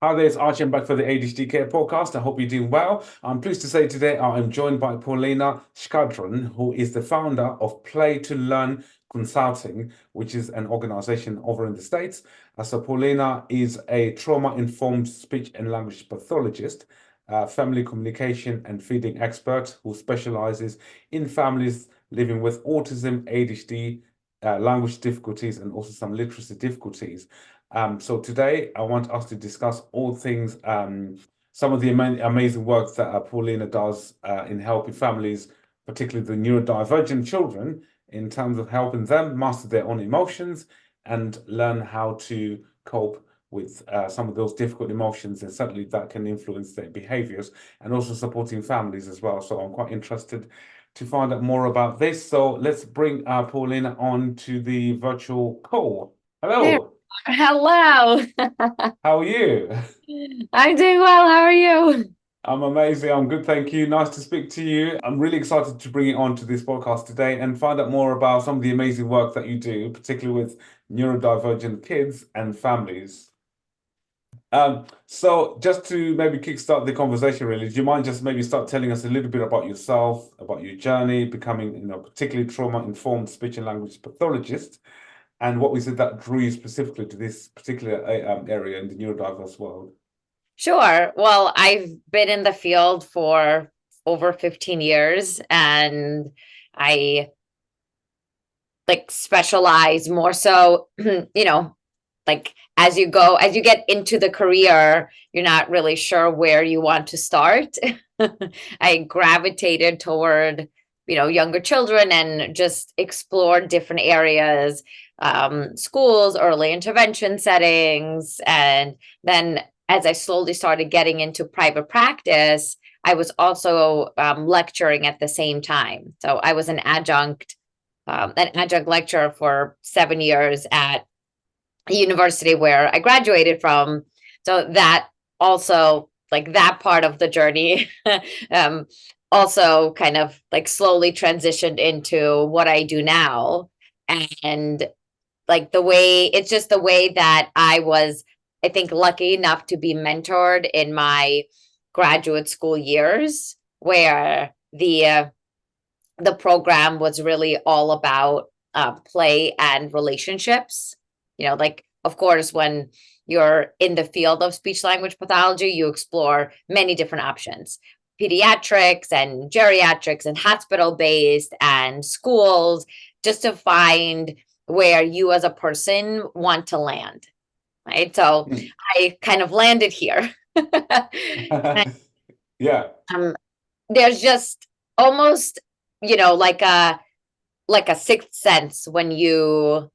Hi there, it's Archie. I'm back for the ADHD Care podcast. I hope you're doing well. I'm pleased to say today I am joined by Polina Shkadron, who is the founder of Play to Learn Consulting, which is an organization over in the States. So Paulina is a trauma-informed speech and language pathologist, family communication and feeding expert who specializes in families living with autism, ADHD, language difficulties, and also some literacy difficulties. So today I want us to discuss all things, some of the amazing work that Paulina does in helping families, particularly the neurodivergent children, in terms of helping them master their own emotions and learn how to cope with some of those difficult emotions, and certainly that can influence their behaviors, and also supporting families as well. So I'm quite interested to find out more about this. So let's bring Paulina on to the virtual call. There. Hello. Hello. How are you? I'm doing well. How are you? I'm amazing. I'm good, thank you. Nice to speak to you. I'm really excited to bring it on to this podcast today and find out more about some of the amazing work that you do, particularly with neurodivergent kids and families. So just to maybe kickstart the conversation, really, do you mind just maybe start telling us a little bit about yourself, about your journey, becoming, particularly trauma-informed speech and language pathologist, and what was it that drew you specifically to this particular area in the neurodiverse world? Sure. Well, I've been in the field for over 15 years and I specialize more so, like as you get into the career, you're not really sure where you want to start. I gravitated toward, younger children and just explored different areas, schools, early intervention settings. And then as I slowly started getting into private practice, I was also lecturing at the same time. So I was an adjunct lecturer for 7 years at a university where I graduated from. So that also, like that part of the journey, um, also kind of like slowly transitioned into what I do now. And like it's just the way that I was, I think, lucky enough to be mentored in my graduate school years, where the program was really all about play and relationships. Like, of course, when you're in the field of speech language pathology, you explore many different options: pediatrics and geriatrics and hospital based and schools, just to find where you as a person want to land. Right. So I kind of landed here. Yeah. um, there's just almost, like a sixth sense when you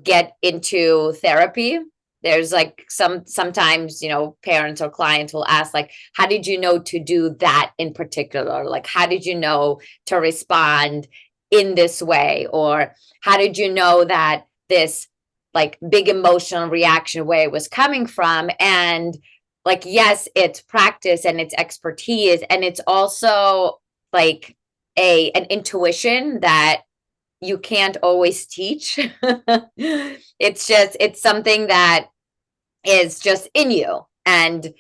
get into therapy. There's like sometimes, parents or clients will ask, like, how did you know to do that in particular? Like, how did you know to respond in this way? Or how did you know that this like big emotional reaction where it was coming from? And like, yes, it's practice and it's expertise, and it's also like an intuition that you can't always teach. It's something that is just in you. And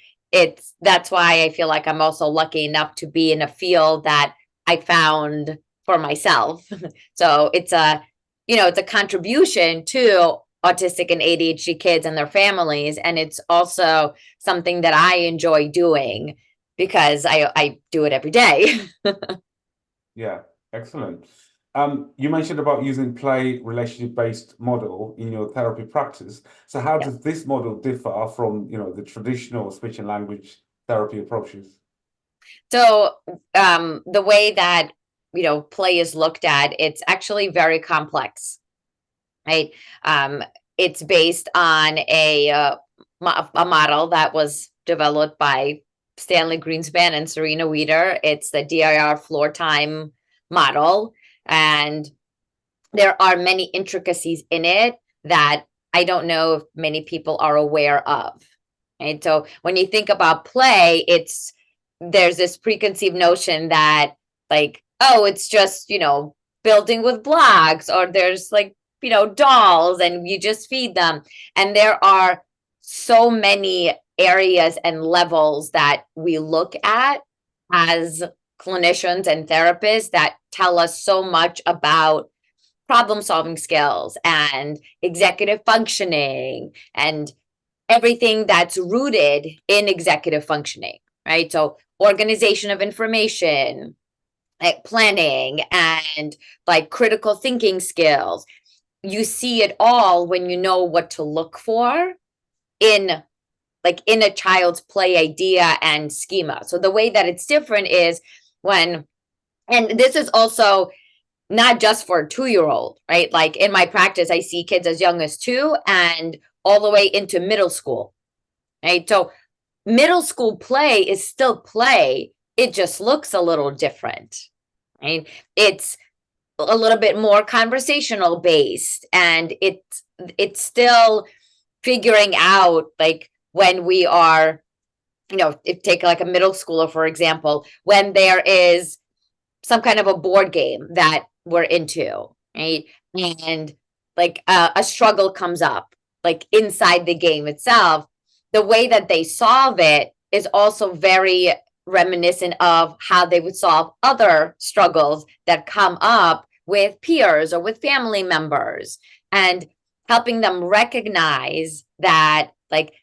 that's why I feel like I'm also lucky enough to be in a field that I found for myself. So it's a contribution to autistic and ADHD kids and their families. And it's also something that I enjoy doing because I do it every day. Yeah, excellent. You mentioned about using play relationship-based model in your therapy practice. So how Yeah. does this model differ from, the traditional speech and language therapy approaches? So the way that play is looked at, it's actually very complex, right? Um, it's based on a model that was developed by Stanley Greenspan and Serena Wieder. It's the DIR floor time model, and there are many intricacies in it that I don't know if many people are aware of. And so when you think about play, there's this preconceived notion that, like, oh, it's just, building with blocks, or there's like, dolls and you just feed them. And there are so many areas and levels that we look at as clinicians and therapists that tell us so much about problem solving skills and executive functioning and everything that's rooted in executive functioning, right? So organization of information, like planning and like critical thinking skills. You see it all when you know what to look for in in a child's play idea and schema. So the way that it's different is when, and this is also not just for a 2-year-old, right? Like in my practice, I see kids as young as 2 and all the way into middle school, right? So middle school play is still play. It just looks a little different, right? It's a little bit more conversational based, and it's still figuring out, like when we are, if take like a middle schooler, for example, when there is some kind of a board game that we're into, right? And like a struggle comes up, like inside the game itself, the way that they solve it is also very reminiscent of how they would solve other struggles that come up with peers or with family members, and helping them recognize that, like,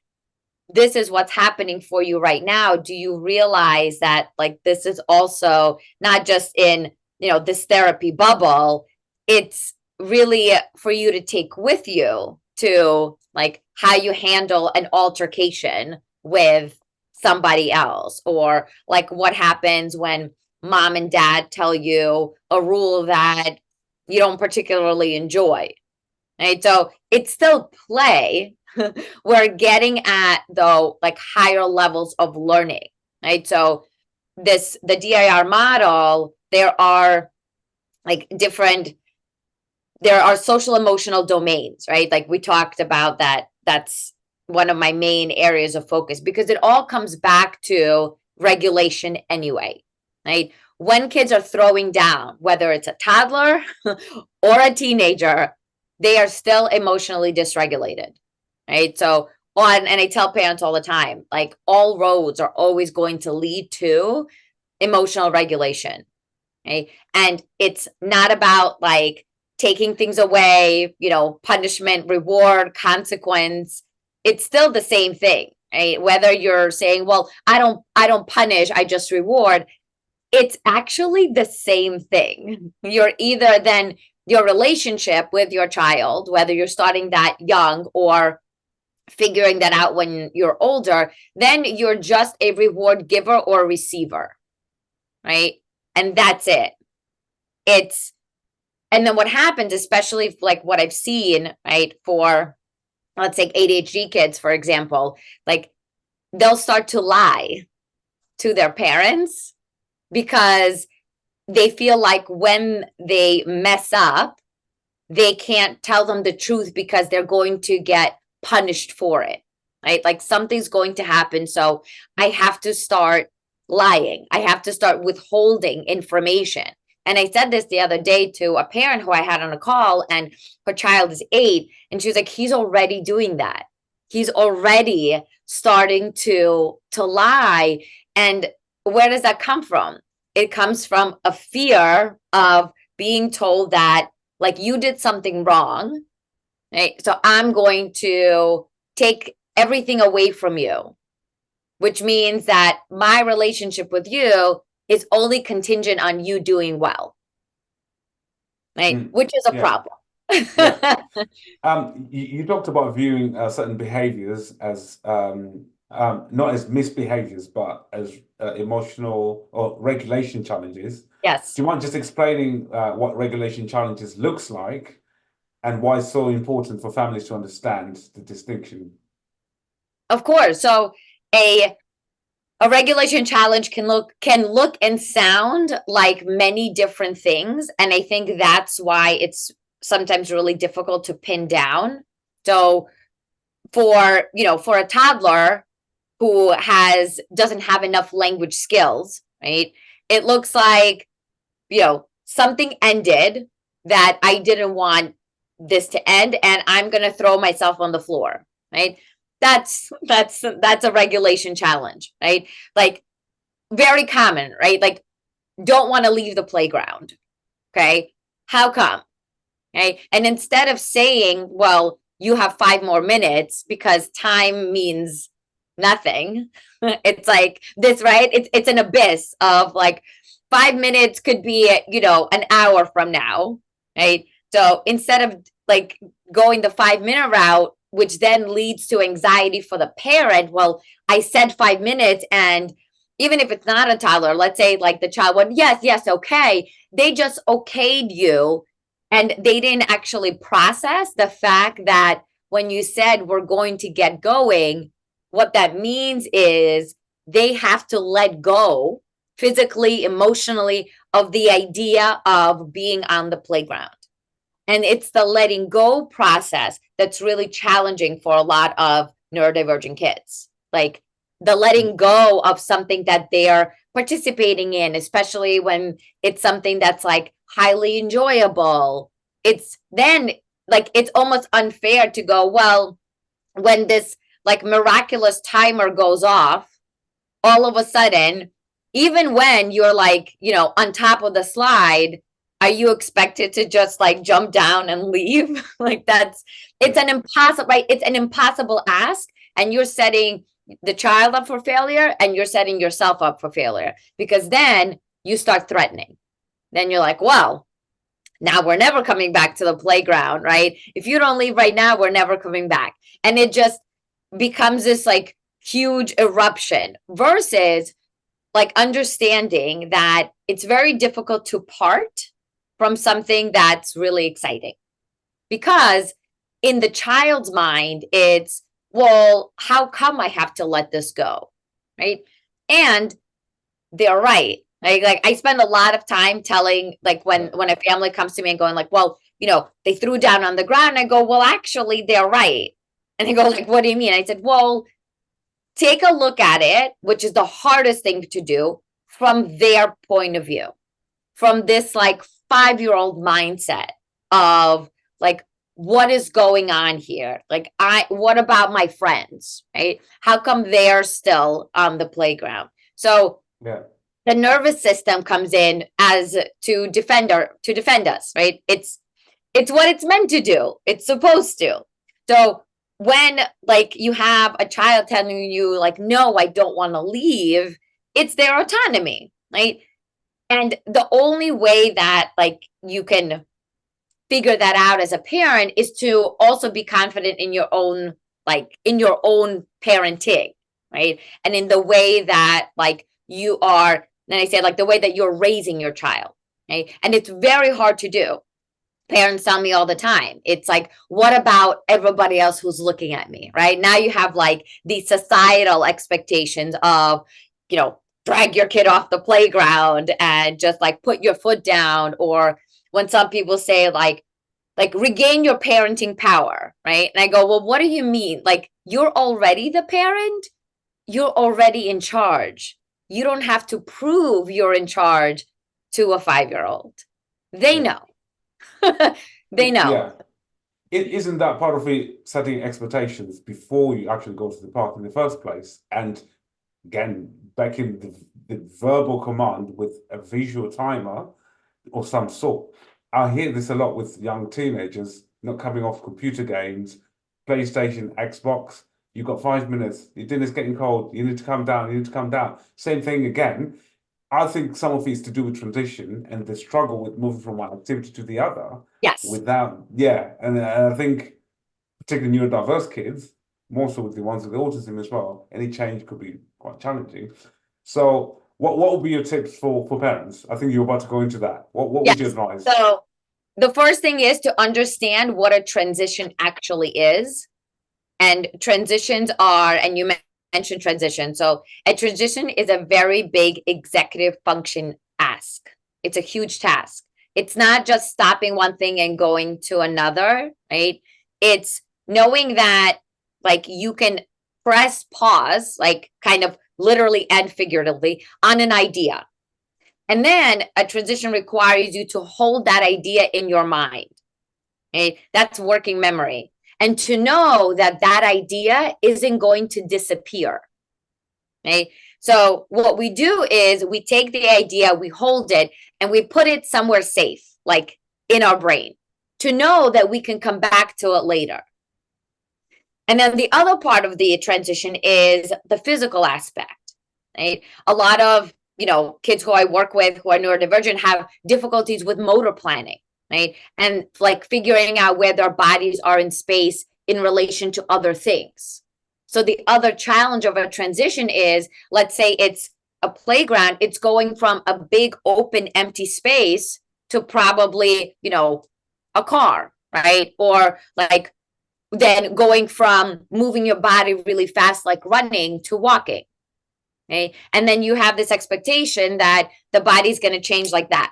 this is what's happening for you right now. Do you realize that, like, this is also not just in, this therapy bubble, it's really for you to take with you to, like, how you handle an altercation with somebody else, or like what happens when mom and dad tell you a rule that you don't particularly enjoy, right? So it's still play. We're getting at, though, like higher levels of learning, right? So the DIR model, there are like there are social emotional domains, right? Like we talked about that. That's one of my main areas of focus, because it all comes back to regulation anyway, right? When kids are throwing down, whether it's a toddler or a teenager, they are still emotionally dysregulated, right? So and I tell parents all the time, like, all roads are always going to lead to emotional regulation, right? And it's not about like taking things away, punishment, reward, consequence. It's still the same thing, right? Whether you're saying, well, I don't punish, I just reward. It's actually the same thing. You're either then your relationship with your child, whether you're starting that young or figuring that out when you're older, then you're just a reward giver or receiver, right? And that's it. And then what happens, especially like what I've seen, right, for, let's say, ADHD kids, for example, like they'll start to lie to their parents because they feel like when they mess up, they can't tell them the truth because they're going to get punished for it, right? Like something's going to happen. So I have to start lying. I have to start withholding information. And I said this the other day to a parent who I had on a call, and her child is 8. And she was like, he's already doing that. He's already starting to lie. And where does that come from? It comes from a fear of being told that, like, you did something wrong, right? So I'm going to take everything away from you, which means that my relationship with you is only contingent on you doing well, right? Which is a Yeah. problem. Yeah. You talked about viewing certain behaviors as not as misbehaviors, but as emotional or regulation challenges. Yes. Do you mind just explaining what regulation challenges looks like and why it's so important for families to understand the distinction? Of course. So a regulation challenge can look and sound like many different things, and I think that's why it's sometimes really difficult to pin down. So for a toddler who doesn't have enough language skills, right? It looks like, something ended that I didn't want this to end, and I'm going to throw myself on the floor, right? that's a regulation challenge, right? Like very common, right? Like don't want to leave the playground. Okay. How come? Okay. And instead of saying, well, you have 5 more minutes because time means nothing, it's like this, right? It's an abyss of like 5 minutes could be, an hour from now, right? So instead of like going the 5 minute route, which then leads to anxiety for the parent, well, I said 5 minutes, and even if it's not a toddler, let's say like the child went, yes, yes, okay. They just okayed you, and they didn't actually process the fact that when you said we're going to get going, what that means is they have to let go physically, emotionally of the idea of being on the playground. And it's the letting go process that's really challenging for a lot of neurodivergent kids. Like the letting go of something that they're participating in, especially when it's something that's like highly enjoyable. It's then like it's almost unfair to go, well, when this like miraculous timer goes off, all of a sudden, even when you're like, on top of the slide, are you expected to just like jump down and leave? Like it's an impossible, right? It's an impossible ask. And you're setting the child up for failure, and you're setting yourself up for failure, because then you start threatening. Then you're like, well, now we're never coming back to the playground, right? If you don't leave right now, we're never coming back. And it just becomes this like huge eruption versus like understanding that it's very difficult to part from something that's really exciting, because in the child's mind, it's, well, how come I have to let this go? Right. And they're right. Like I spend a lot of time telling, like when a family comes to me and going like, well, they threw down on the ground. I go, well, actually, they're right. And they go like, what do you mean? I said, well, take a look at it, which is the hardest thing to do, from their point of view, from this like 5-year-old mindset of like, what is going on here? Like, what about my friends, right? How come they're still on the playground? So Yeah. the nervous system comes in as to defend us, right? It's what it's meant to do. It's supposed to. So when like you have a child telling you like, no, I don't want to leave, it's their autonomy, right? And the only way that like you can figure that out as a parent is to also be confident in your own, like in your own parenting, right? And in the way that like you are, then I say like the way that you're raising your child, right? And it's very hard to do. Parents tell me all the time, it's like, what about everybody else who's looking at me, right? Now you have like these societal expectations of, drag your kid off the playground and just like put your foot down. Or when some people say like regain your parenting power, right? And I go, well, what do you mean? Like you're already the parent, you're already in charge. You don't have to prove you're in charge to a 5-year-old. They know. They know. Yeah. It isn't that part of the setting expectations before you actually go to the park in the first place. And again, back in the verbal command with a visual timer or some sort. I hear this a lot with young teenagers not coming off computer games, PlayStation, Xbox. You've got 5 minutes. Your dinner's getting cold. You need to come down. You need to come down. Same thing again. I think some of it's to do with transition and the struggle with moving from one activity to the other. Yes. Without, yeah. And I think particularly neurodiverse kids, more so with the ones with autism as well, any change could be quite challenging. So what would be your tips for parents? I think you're about to go into that. What would you advise? So the first thing is to understand what a transition actually is. And transitions are, and you mentioned transition. So a transition is a very big executive function ask. It's a huge task. It's not just stopping one thing and going to another, right? It's knowing that like you can press pause, like kind of literally and figuratively, on an idea. And then a transition requires you to hold that idea in your mind. Okay? That's working memory. and to know that that idea isn't going to disappear. Okay. So what we do is we take the idea, we hold it, and we put it somewhere safe, like in our brain, to know that we can come back to it later. And then the other part of the transition is the physical aspect, right? A lot of, kids who I work with who are neurodivergent have difficulties with motor planning, right? And like figuring out where their bodies are in space in relation to other things. So the other challenge of a transition is, let's say it's a playground, it's going from a big open empty space to probably, a car, right? Or like then going from moving your body really fast, like running, to walking. Okay. And then you have this expectation that the body's going to change like that.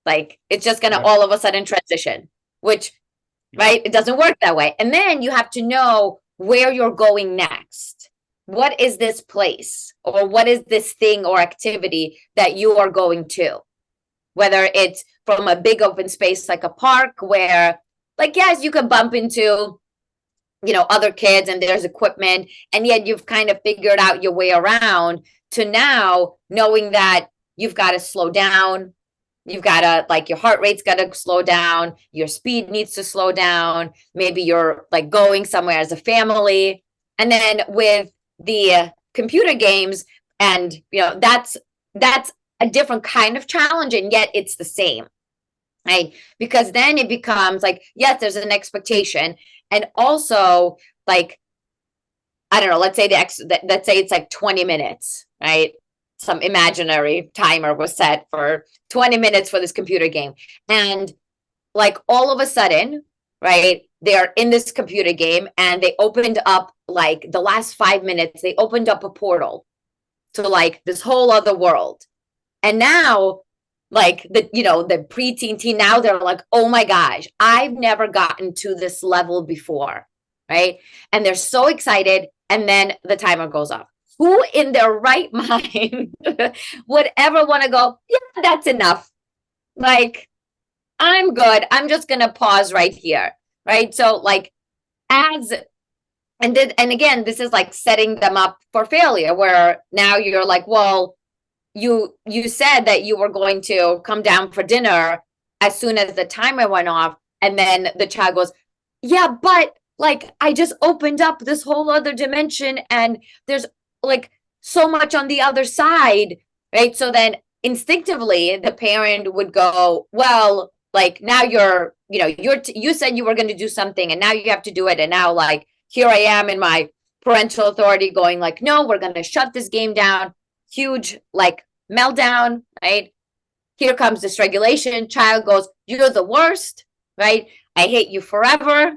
Like it's just going to all of a sudden transition, which, right, it doesn't work that way. And then you have to know where you're going next. What is this place, or what is this thing or activity that you are going to? Whether it's from a big open space like a park where, like, yes, you can bump into, other kids and there's equipment, and yet you've kind of figured out your way around, to now knowing that you've got to slow down. You've got to, like, your heart rate's got to slow down. Your speed needs to slow down. Maybe you're like going somewhere as a family. And then with the computer games, and, that's a different kind of challenge, and yet it's the same, right? Because then it becomes like, yes, there's an expectation. And also, like, I don't know, let's say it's like 20 minutes, right? Some imaginary timer was set for 20 minutes for this computer game. And like all of a sudden, right, they're in this computer game and they opened up, like the last 5 minutes, they opened up a portal to like this whole other world. And now, like the preteen teen, now they're like, oh my gosh, I've never gotten to this level before, right? And they're so excited, and then the timer goes off. Who in their right mind would ever want to go, yeah, that's enough. Like, I'm good. I'm just gonna pause right here, right? So like, and again, this is like setting them up for failure, where now you're like, well, you said that you were going to come down for dinner as soon as the timer went off, and then the child goes, yeah, but like I just opened up this whole other dimension and there's like so much on the other side, right? So then instinctively the parent would go, well, like now you said you were going to do something and now you have to do it, and now like here I am in my parental authority going like, no, we're going to shut this game down. Huge like meltdown, right? Here comes dysregulation. Child goes, you're the worst, right? I hate you forever.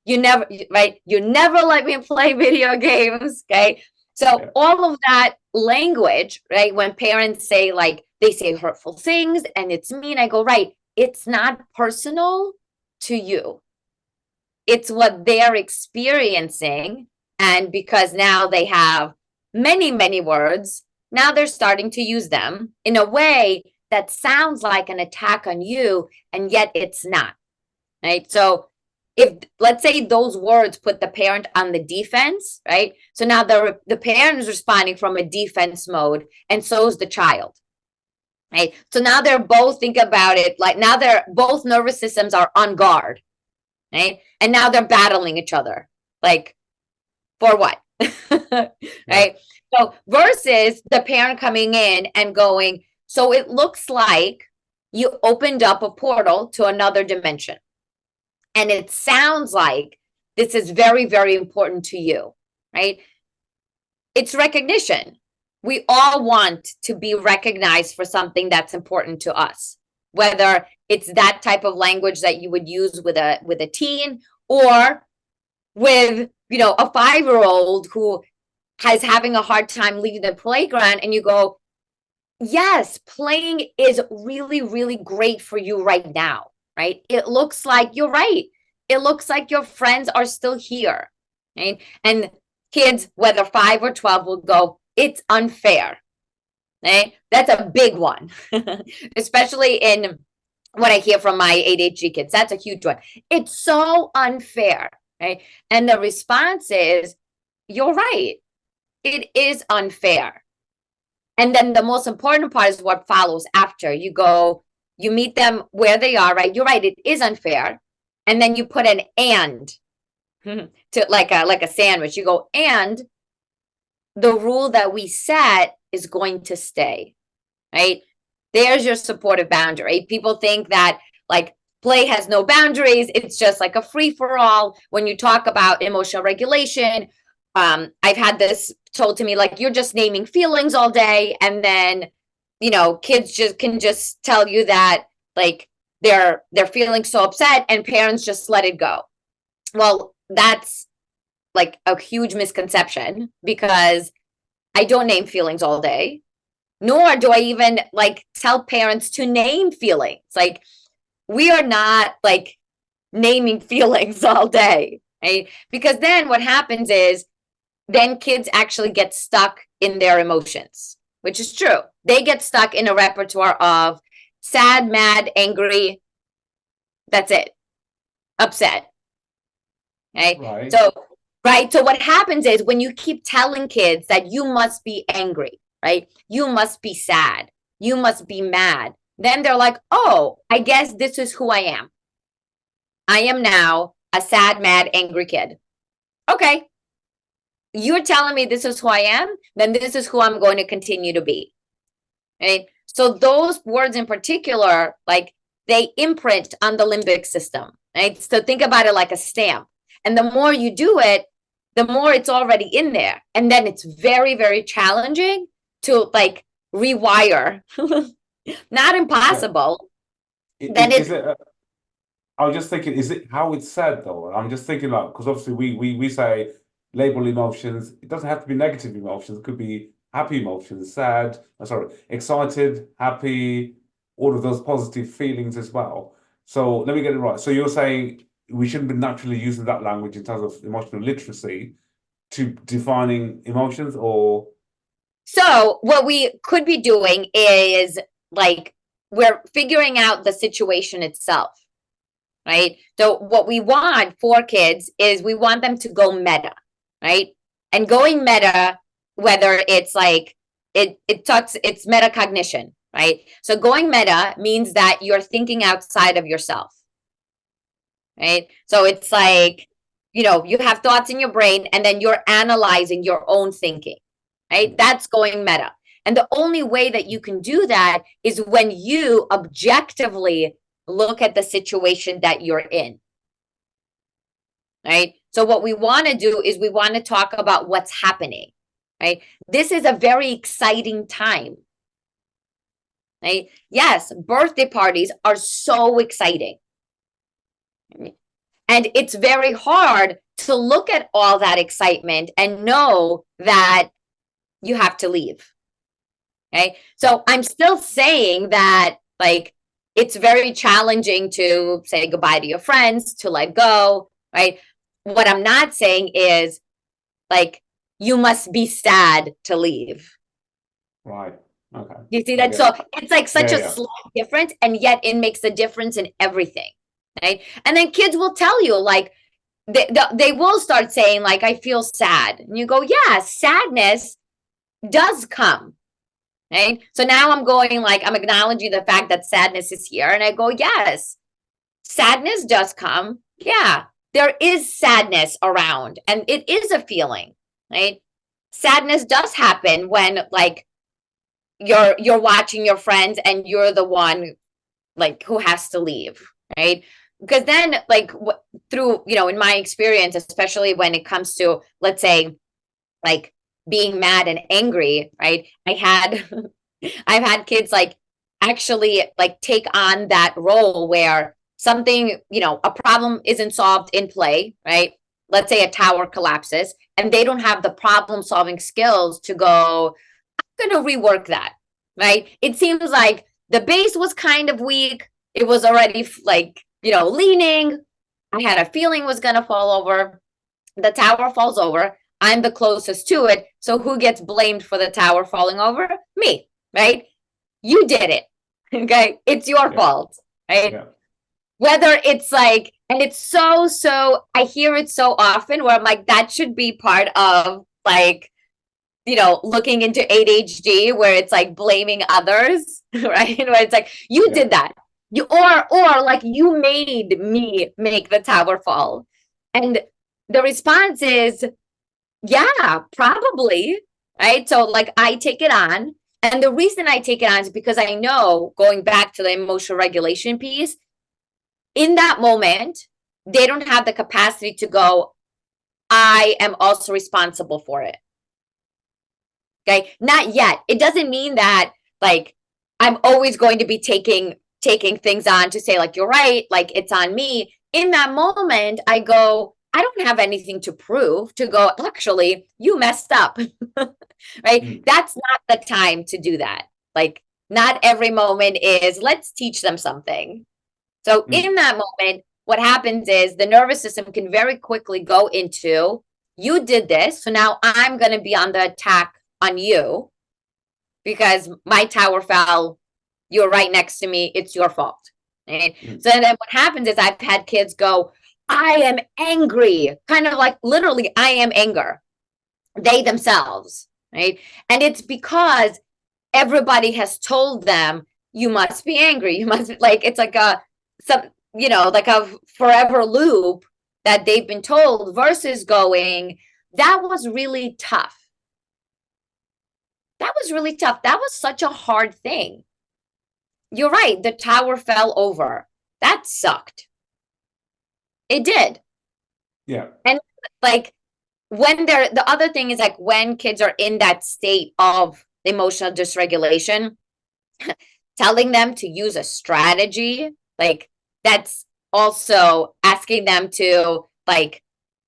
You never let me play video games, okay? So all of that language, right? When parents say, like, they say hurtful things and it's mean, I go, right, it's not personal to you. It's what they're experiencing. And because now they have many, many words, now they're starting to use them in a way that sounds like an attack on you, and yet it's not, right? So if, let's say, those words put the parent on the defense, right? So now the parent is responding from a defense mode, and so is the child, right? So now they're both, think about it, like now they're both nervous systems are on guard, right? And now they're battling each other, like, for what? Right? So versus the parent coming in and going, so it looks like you opened up a portal to another dimension. And it sounds like this is very, very important to you, right? It's recognition. We all want to be recognized for something that's important to us, whether it's that type of language that you would use with a teen, or with, a 5-year-old who is having a hard time leaving the playground, and you go, yes, playing is really, really great for you right now, right? It looks like you're right. It looks like your friends are still here, right? And kids, whether 5 or 12, will go, it's unfair, right? That's a big one, especially in what I hear from my ADHD kids. That's a huge one. It's so unfair. right? And the response is, you're right. It is unfair. And then the most important part is what follows after. You meet them where they are, right? You're right, it is unfair. And then you put an and to like a sandwich. You go, and the rule that we set is going to stay, right? There's your supportive boundary. People think that like play has no boundaries. It's just like a free for all. When you talk about emotional regulation, I've had this told to me, like, you're just naming feelings all day. And then, kids can just tell you that like they're feeling so upset and parents just let it go. Well, that's like a huge misconception, because I don't name feelings all day, nor do I even like tell parents to name feelings. Like, we are not like naming feelings all day, right? Because then what happens is then kids actually get stuck in their emotions, which is true. They get stuck in a repertoire of sad, mad, angry. That's it. Upset. Okay. Right. So what happens is when you keep telling kids that you must be angry, right? You must be sad. You must be mad. Then they're like, oh, I guess this is who I am. I am now a sad, mad, angry kid. Okay. You're telling me this is who I am, then this is who I'm going to continue to be. Right? So those words in particular, like, they imprint on the limbic system, right? So think about it like a stamp. And the more you do it, the more it's already in there. And then it's very, very challenging to like rewire. Not impossible. Yeah. I was just thinking, is it how it's said though? I'm just thinking like, because obviously we say label emotions. It doesn't have to be negative emotions. It could be happy emotions, sad, excited, happy, all of those positive feelings as well. So let me get it right. So you're saying we shouldn't be naturally using that language in terms of emotional literacy to defining emotions, or So what we could be doing is like we're figuring out the situation itself, right? So what we want for kids is we want them to go meta, right? And going meta, whether it's like it's metacognition, right? So going meta means that you're thinking outside of yourself, right? So it's like, you have thoughts in your brain and then you're analyzing your own thinking, right? That's going meta. And the only way that you can do that is when you objectively look at the situation that you're in, right? So what we want to do is we want to talk about what's happening, right? This is a very exciting time, right? Yes, birthday parties are so exciting. And it's very hard to look at all that excitement and know that you have to leave. Okay. So I'm still saying that, like, it's very challenging to say goodbye to your friends, to let go, right? What I'm not saying is, like, you must be sad to leave. right? Okay. You see that? So it's like such a slight difference, and yet it makes a difference in everything, right? And then kids will tell you, like, they will start saying, like, I feel sad. And you go, yeah, sadness does come. Right? So now I'm going, like, I'm acknowledging the fact that sadness is here. And I go, yes, sadness does come. Yeah, there is sadness around and it is a feeling, right? Sadness does happen when, like, you're watching your friends and you're the one, like, who has to leave, right? Because then, like, through, in my experience, especially when it comes to, let's say, like, being mad and angry, right? I've had kids, like, actually, like, take on that role where something, a problem isn't solved in play, right? Let's say a tower collapses and they don't have the problem solving skills to go, I'm going to rework that, right? It seems like the base was kind of weak. It was already, like, leaning. I had a feeling was going to fall over. The tower falls over. I'm the closest to it. So who gets blamed for the tower falling over? Me, right? You did it. Okay. It's your fault, right? Yeah. Whether it's like And it's so, I hear it so often where I'm like, that should be part of like, looking into ADHD where it's like blaming others, right? Where it's like, you Yeah. did that. Or like you made me make the tower fall. And the response is, yeah, probably. Right. So like I take it on. And the reason I take it on is because I know, going back to the emotional regulation piece, in that moment, they don't have the capacity to go, I am also responsible for it. Okay. Not yet. It doesn't mean that like I'm always going to be taking things on to say, like, you're right, like it's on me. In that moment, I go, I don't have anything to prove to go, actually, you messed up. Right? Mm. That's not the time to do that. Like, not every moment is, let's teach them something. So Mm. in that moment, what happens is the nervous system can very quickly go into, you did this, so now I'm going to be on the attack on you because my tower fell, you're right next to me, it's your fault. Right? Mm. So then what happens is I've had kids go, I am angry, kind of like literally, I am anger, they themselves, right? And it's because everybody has told them, you must be angry, you must, like, it's like like a forever loop that they've been told, versus going, that was really tough. That was really tough. That was such a hard thing. You're right. The tower fell over. That sucked. It did. Yeah. And like the other thing is like when kids are in that state of emotional dysregulation, telling them to use a strategy, like that's also asking them to like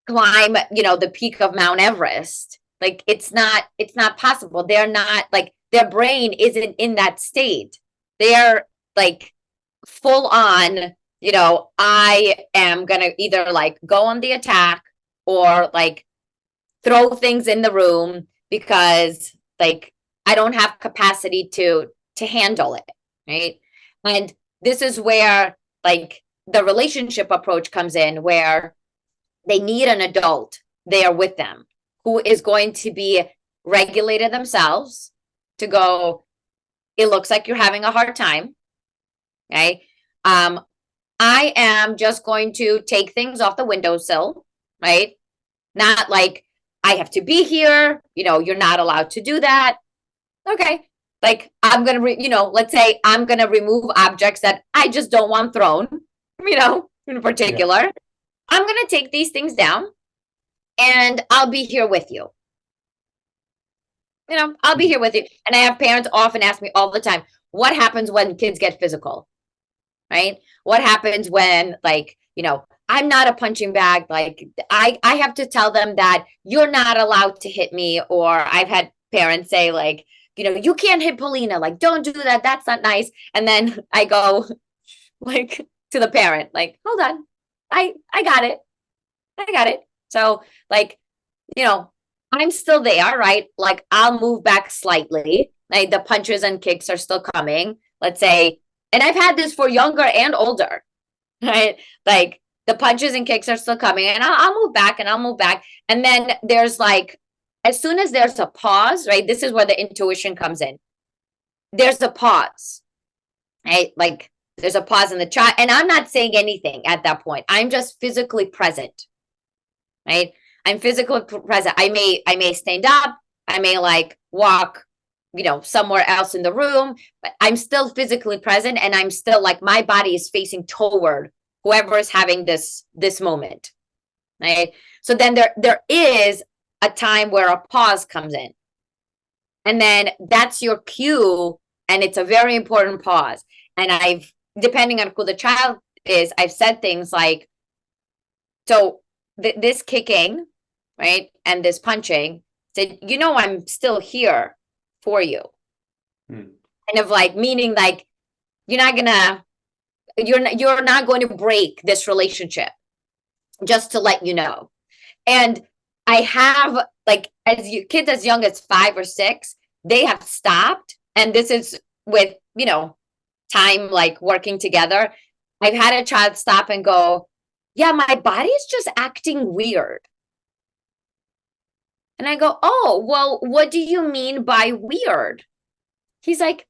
climb, the peak of Mount Everest. Like it's not possible. They're not, like, their brain isn't in that state. They're like full on, I am gonna either like go on the attack or like throw things in the room because like I don't have capacity to handle it, right? And this is where like the relationship approach comes in, where they need an adult there with them who is going to be regulated themselves to go, it looks like you're having a hard time. Okay. I am just going to take things off the windowsill, right? Not like I have to be here, you're not allowed to do that. Okay. Like I'm going to, let's say I'm going to remove objects that I just don't want thrown, in particular. Yeah. I'm going to take these things down and I'll be here with you. I'll be here with you. And I have parents often ask me all the time, what happens when kids get physical? Right? What happens when, like, I'm not a punching bag. Like, I have to tell them that you're not allowed to hit me. Or I've had parents say, like, you can't hit Polina. Like, don't do that. That's not nice. And then I go, like, to the parent, like, hold on. I got it. I got it. So, like, I'm still there, right? Like, I'll move back slightly. Like, the punches and kicks are still coming. Let's say, and I've had this for younger and older, right? Like, the punches and kicks are still coming, and I'll move back and I'll move back. And then there's like, as soon as there's a pause, right? This is where the intuition comes in. There's a pause, right? Like, there's a pause in the chat, and I'm not saying anything at that point. I'm just physically present, right? I'm physically present. I may stand up. I may like walk, somewhere else in the room, but I'm still physically present, and I'm still like, my body is facing toward whoever is having this moment, right? So then there is a time where a pause comes in, and then that's your cue, and it's a very important pause. And I've, depending on who the child is, I've said things like, so this kicking, right, and this punching, said, I'm still here for you. Kind of like, meaning like, you're not going to break this relationship, just to let you know. And I have, like, kids as young as 5 or 6, they have stopped. And this is with, time, like working together. I've had a child stop and go, yeah, my body's just acting weird. And I go, oh, well, what do you mean by weird? He's like,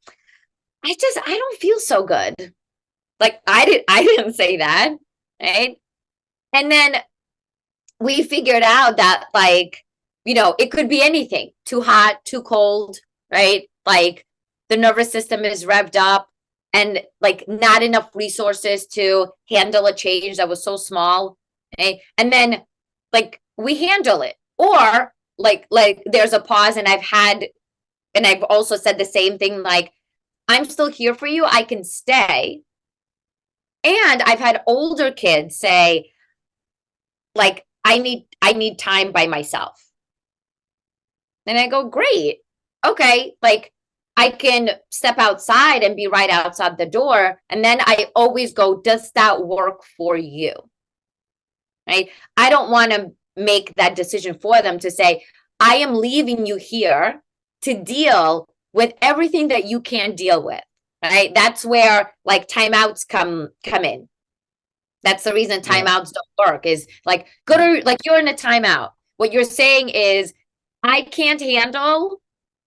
I don't feel so good. Like I didn't say that, right? And then we figured out that, like, it could be anything, too hot, too cold, right? Like the nervous system is revved up and like not enough resources to handle a change that was so small. Okay? And then like we handle it. Or like there's a pause, and I've also said the same thing, like, I'm still here for you, I can stay. And I've had older kids say, like, I need time by myself. And I go, great. Okay, like I can step outside and be right outside the door. And then I always go, does that work for you? Right? I don't want to make that decision for them to say, I am leaving you here to deal with everything that you can't deal with. Right? That's where like timeouts come in. That's the reason timeouts don't work, is like, like you're in a timeout. What you're saying is, I can't handle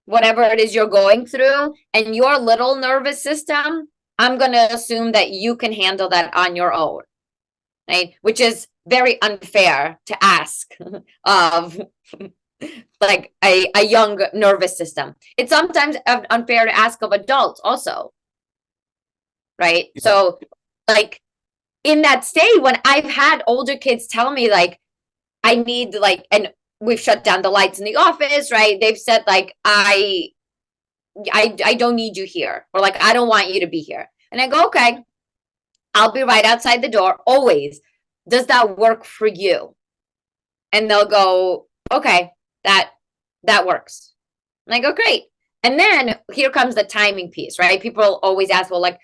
whatever it is you're going through, and your little nervous system, I'm going to assume that you can handle that on your own, right? Which is very unfair to ask of like a young nervous system. It's sometimes unfair to ask of adults also, right? Yeah. So like in that state, when I've had older kids tell me like, I need like, and we've shut down the lights in the office, right? They've said like, I don't need you here, or like, I don't want you to be here. And I go, okay, I'll be right outside the door always. Does that work for you? And they'll go, okay, that works. And I go, great. And then here comes the timing piece, right? People always ask, well, like,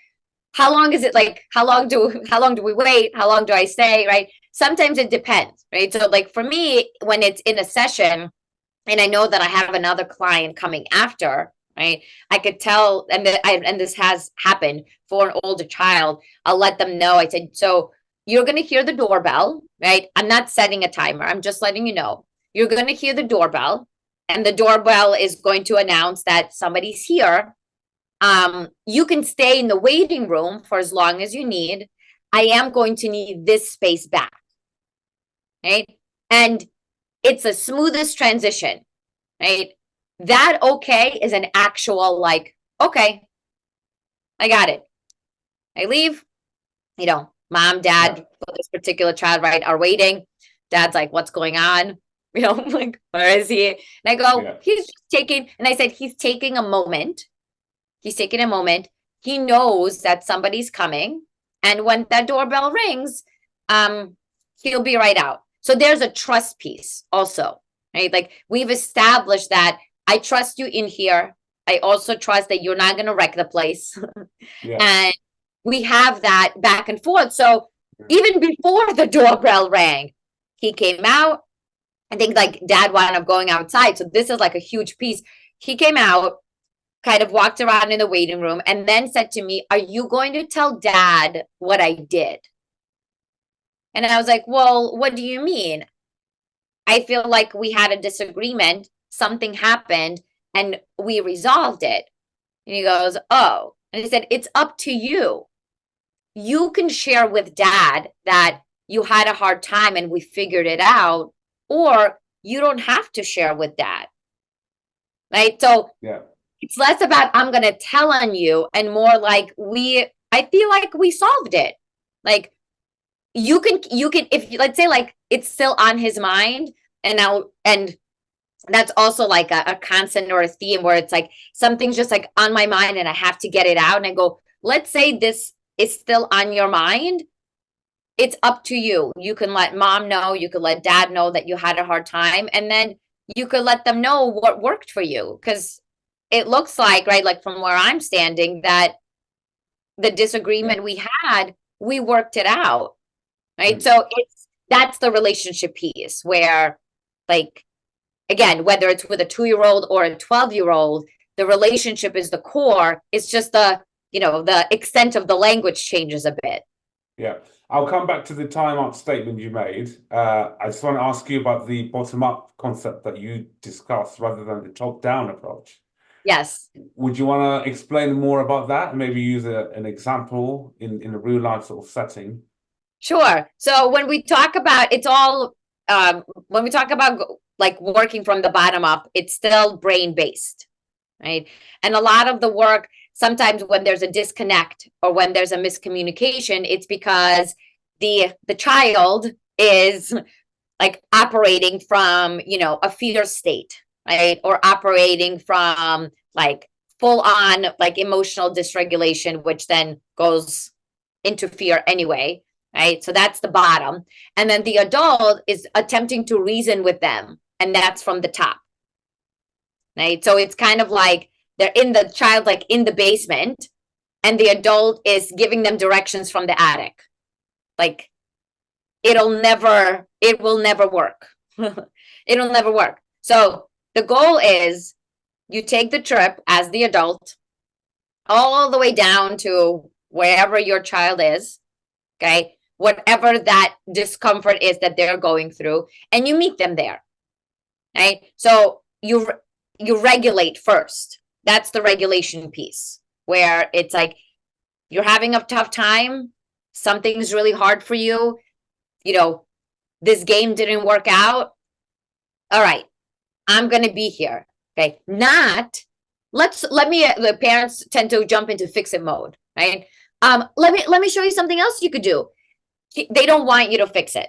how long is it? Like, how long do we wait? How long do I stay? Right? Sometimes it depends, right? So like for me, when it's in a session and I know that I have another client coming after, right? I could tell, and this has happened for an older child. I'll let them know. I said, so you're going to hear the doorbell, right? I'm not setting a timer. I'm just letting you know. You're going to hear the doorbell, and the doorbell is going to announce that somebody's here. You can stay in the waiting room for as long as you need. I am going to need this space back. Right? And it's the smoothest transition, right? That okay is an actual like, okay, I got it. I leave, mom, dad, for this particular child, right, are waiting. Dad's like, what's going on? Like, where is he? And I go, he's just taking, and I said, he's taking a moment. He's taking a moment. He knows that somebody's coming. And when that doorbell rings, he'll be right out. So there's a trust piece also, right? Like we've established that I trust you in here. I also trust that you're not going to wreck the place. And we have that back and forth. So even before the doorbell rang, he came out. I think like dad wound up going outside. So this is like a huge piece. He came out, kind of walked around in the waiting room, and then said to me, are you going to tell dad what I did? And I was like, well, what do you mean? I feel like we had a disagreement, something happened, and we resolved it. And he goes, oh. And he said, it's up to you. You can share with dad that you had a hard time and we figured it out, or you don't have to share with dad. Right? So it's less about I'm going to tell on you and more like I feel like we solved it. Like you can, if let's say like it's still on his mind, and that's also like a constant or a theme where it's like something's just like on my mind and I have to get it out. And I go, let's say this is still on your mind. It's up to you. You can let mom know, you could let dad know that you had a hard time, and then you could let them know what worked for you. Because it looks like, right, like from where I'm standing, that the disagreement we had, we worked it out, right? So that's the relationship piece where, like, again, whether it's with a 2-year-old or a 12-year-old, the relationship is the core. It's just the extent of the language changes a bit. Yeah. I'll come back to the time-out statement you made. I just want to ask you about the bottom-up concept that you discussed rather than the top-down approach. Yes. Would you want to explain more about that and maybe use an example in a real life sort of setting? Sure. So when we talk about it's all when we talk about like working from the bottom up, it's still brain based, right? And a lot of the work, sometimes when there's a disconnect or when there's a miscommunication, it's because the child is like operating from, a fear state, right? Or operating from like full on like emotional dysregulation, which then goes into fear anyway, right? So that's the bottom. And then the adult is attempting to reason with them, and that's from the top, right? So it's kind of like they're in the child, like in the basement, and the adult is giving them directions from the attic. Like it will never work. It'll never work. So the goal is you take the trip as the adult all the way down to wherever your child is, okay? Whatever that discomfort is that they're going through, and you meet them there, right? So you regulate first. That's the regulation piece, where it's like you're having a tough time, something's really hard for you, this game didn't work out. All right, I'm going to be here. Okay. Not the parents tend to jump into fix it mode, right? Let me show you something else you could do. They don't want you to fix it.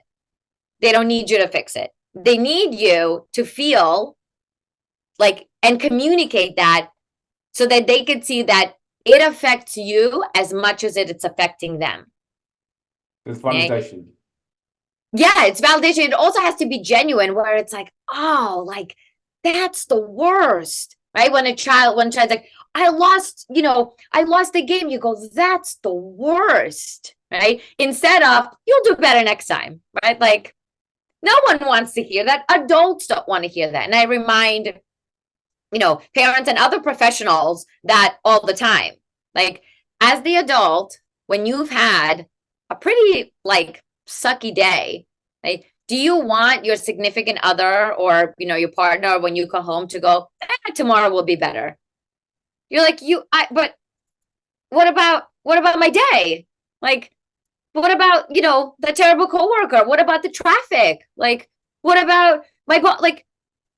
They don't need you to fix it. They need you to feel like and communicate that so that they could see that it affects you as much as it's affecting them. It's validation. Okay? Yeah, it's validation. It also has to be genuine, where it's like, oh, like that's the worst, right? When child's like, I lost the game. You go, that's the worst, right? Instead of, you'll do better next time, right? Like, no one wants to hear that. Adults don't want to hear that. And I remind, parents and other professionals that all the time. Like, as the adult, when you've had a pretty, like, sucky day, right? Do you want your significant other or your partner when you come home to go, tomorrow will be better? You're like, but what about my day? Like, what about the terrible coworker? What about the traffic? Like, what about my boss? Like,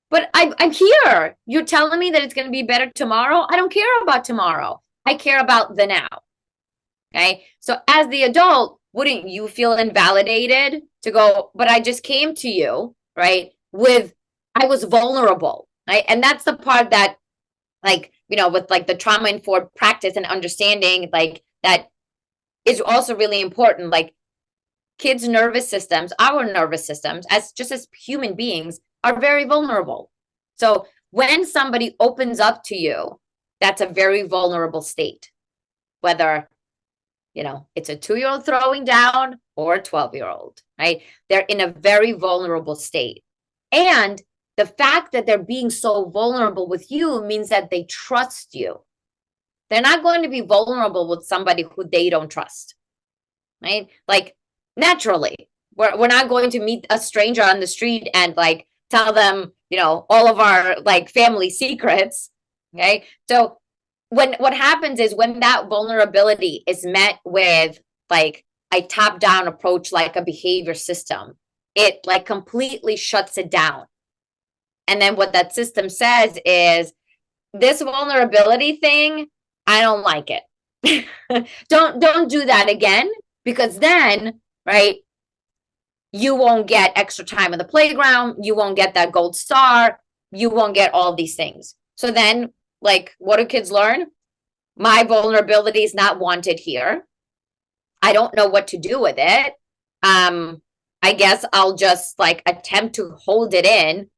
but I'm here. You're telling me that it's going to be better tomorrow. I don't care about tomorrow. I care about the now. Okay. So as the adult, wouldn't you feel invalidated to go, but I just came to you, right? I was vulnerable, right? And that's the part that, like, with like the trauma-informed practice and understanding, like that is also really important. Like kids' nervous systems, our nervous systems, as human beings, are very vulnerable. So when somebody opens up to you, that's a very vulnerable state, whether it's a 2-year-old throwing down or a 12-year-old, right? They're in a very vulnerable state. And the fact that they're being so vulnerable with you means that they trust you. They're not going to be vulnerable with somebody who they don't trust, right? Like naturally, we're not going to meet a stranger on the street and like tell them, all of our like family secrets, okay? So what happens is when that vulnerability is met with like a top-down approach, like a behavior system, it like completely shuts it down. And then what that system says is, this vulnerability thing, I don't like it. Don't do that again, because then, right, you won't get extra time on the playground, you won't get that gold star, you won't get all these things. So then, like, what do kids learn? My vulnerability is not wanted here. I don't know what to do with it. I guess I'll just like attempt to hold it in,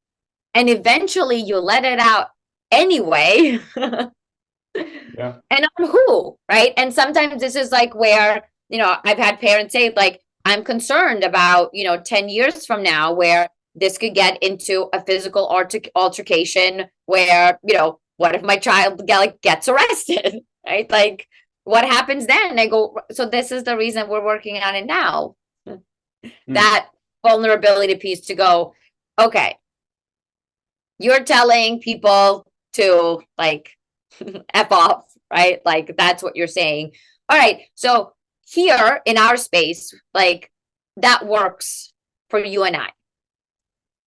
and eventually you let it out anyway. Yeah. And on who, right? And sometimes this is like where, I've had parents say, like, I'm concerned about, 10 years from now, where this could get into a physical altercation where, what if my child gets arrested, right? Like, what happens then? I go, so this is the reason we're working on it now. That vulnerability piece to go, okay, you're telling people to like F off, right? Like that's what you're saying. All right. So here in our space, like that works for you and I.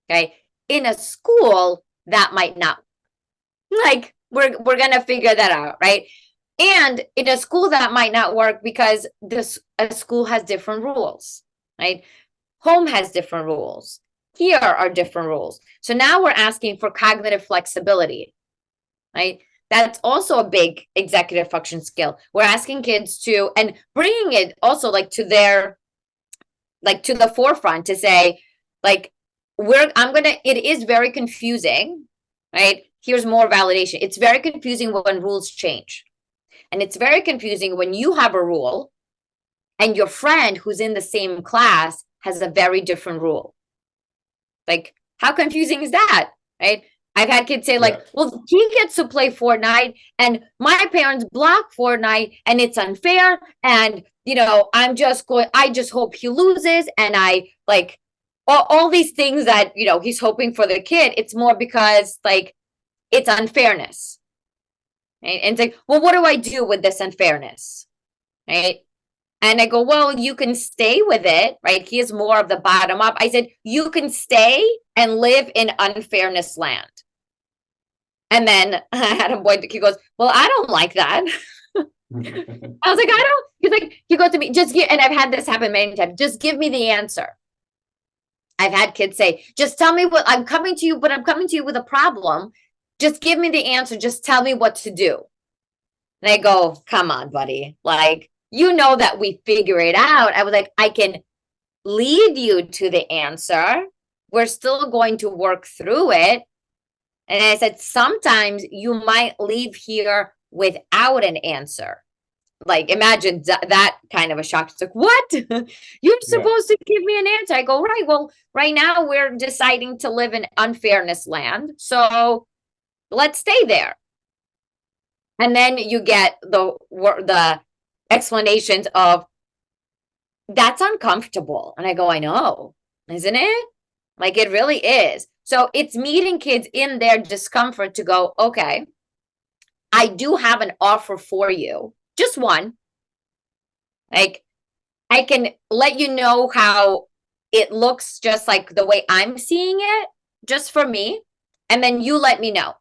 Okay. In a school, that might not. Like we're gonna figure that out, right? And in a school that might not work because a school has different rules, right? Home has different rules. Here are different rules. So now we're asking for cognitive flexibility, right? That's also a big executive function skill. We're asking kids to, and bringing it also like to their, like to the forefront to say, like, it is very confusing, right? Here's more validation. It's very confusing when rules change. And it's very confusing when you have a rule and your friend who's in the same class has a very different rule. Like, how confusing is that? Right? I've had kids say, like, well, he gets to play Fortnite and my parents block Fortnite and it's unfair. And, you know, I just hope he loses. And I like all these things that, you know, he's hoping for the kid. It's more because, like, it's unfairness. Right? And it's like, well, what do I do with this unfairness? Right? And I go, well, you can stay with it, right? He is more of the bottom up. I said, you can stay and live in unfairness land. And then I had him point, he goes, well, I don't like that. I was like, he goes to me, and I've had this happen many times, just give me the answer. I've had kids say, just tell me what I'm coming to you, but I'm coming to you with a problem. Just give me the answer. Just tell me what to do. And I go, come on, buddy. Like, you know that we figure it out. I was like, I can lead you to the answer. We're still going to work through it. And I said, sometimes you might leave here without an answer. Like, imagine that kind of a shock. It's like, what? You're supposed to give me an answer. I go, right. Well, right now we're deciding to live in unfairness land. So let's stay there. And then you get the explanations of, that's uncomfortable. And I go, I know, isn't it? Like, it really is. So it's meeting kids in their discomfort to go, okay, I do have an offer for you. Just one. Like, I can let you know how it looks just like the way I'm seeing it, just for me. And then you let me know.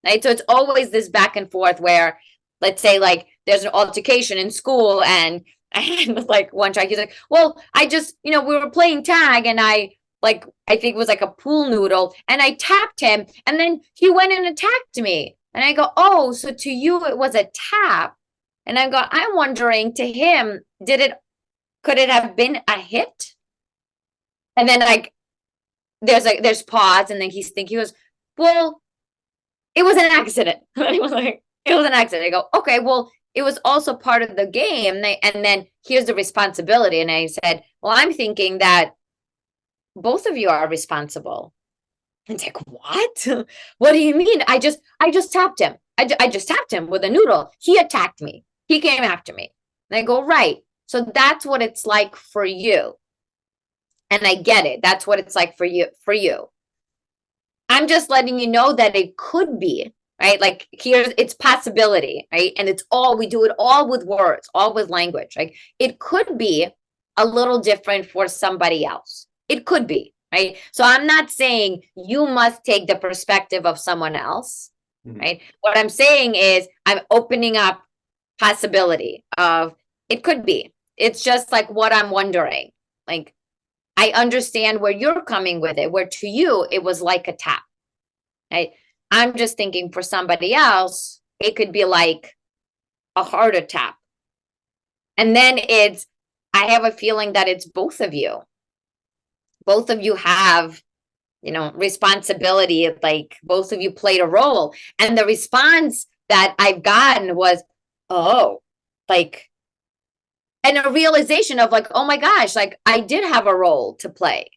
Right. So it's always this back and forth where, let's say, like, there's an altercation in school and like one child, he's like, well, I just, you know, we were playing tag and I think it was like a pool noodle and I tapped him and then he went and attacked me. And I go, oh, so to you it was a tap. And I go, I'm wondering, to him, could it have been a hit? And then like, there's pause and then he goes, well, it was an accident. It was an accident. I go, okay, well, it was also part of the game. And then here's the responsibility. And I said, well, I'm thinking that both of you are responsible. And it's like, what? What do you mean? I just tapped him. I just tapped him with a noodle. He attacked me. He came after me. And I go, right. So that's what it's like for you. And I get it. That's what it's like for you. I'm just letting you know that it could be, right? Like, here's its possibility, right? And we do it all with words, all with language. Like, it could be a little different for somebody else. It could be, right? So I'm not saying you must take the perspective of someone else, right? What I'm saying is I'm opening up possibility of it could be. It's just like what I'm wondering. Like, I understand where you're coming with it, where to you, it was like a tap. Right? I'm just thinking for somebody else, it could be like a harder tap. And then I have a feeling that it's both of you. Both of you have, you know, responsibility. Like, both of you played a role. And the response that I've gotten was, oh, like, and a realization of like, oh my gosh, like, I did have a role to play.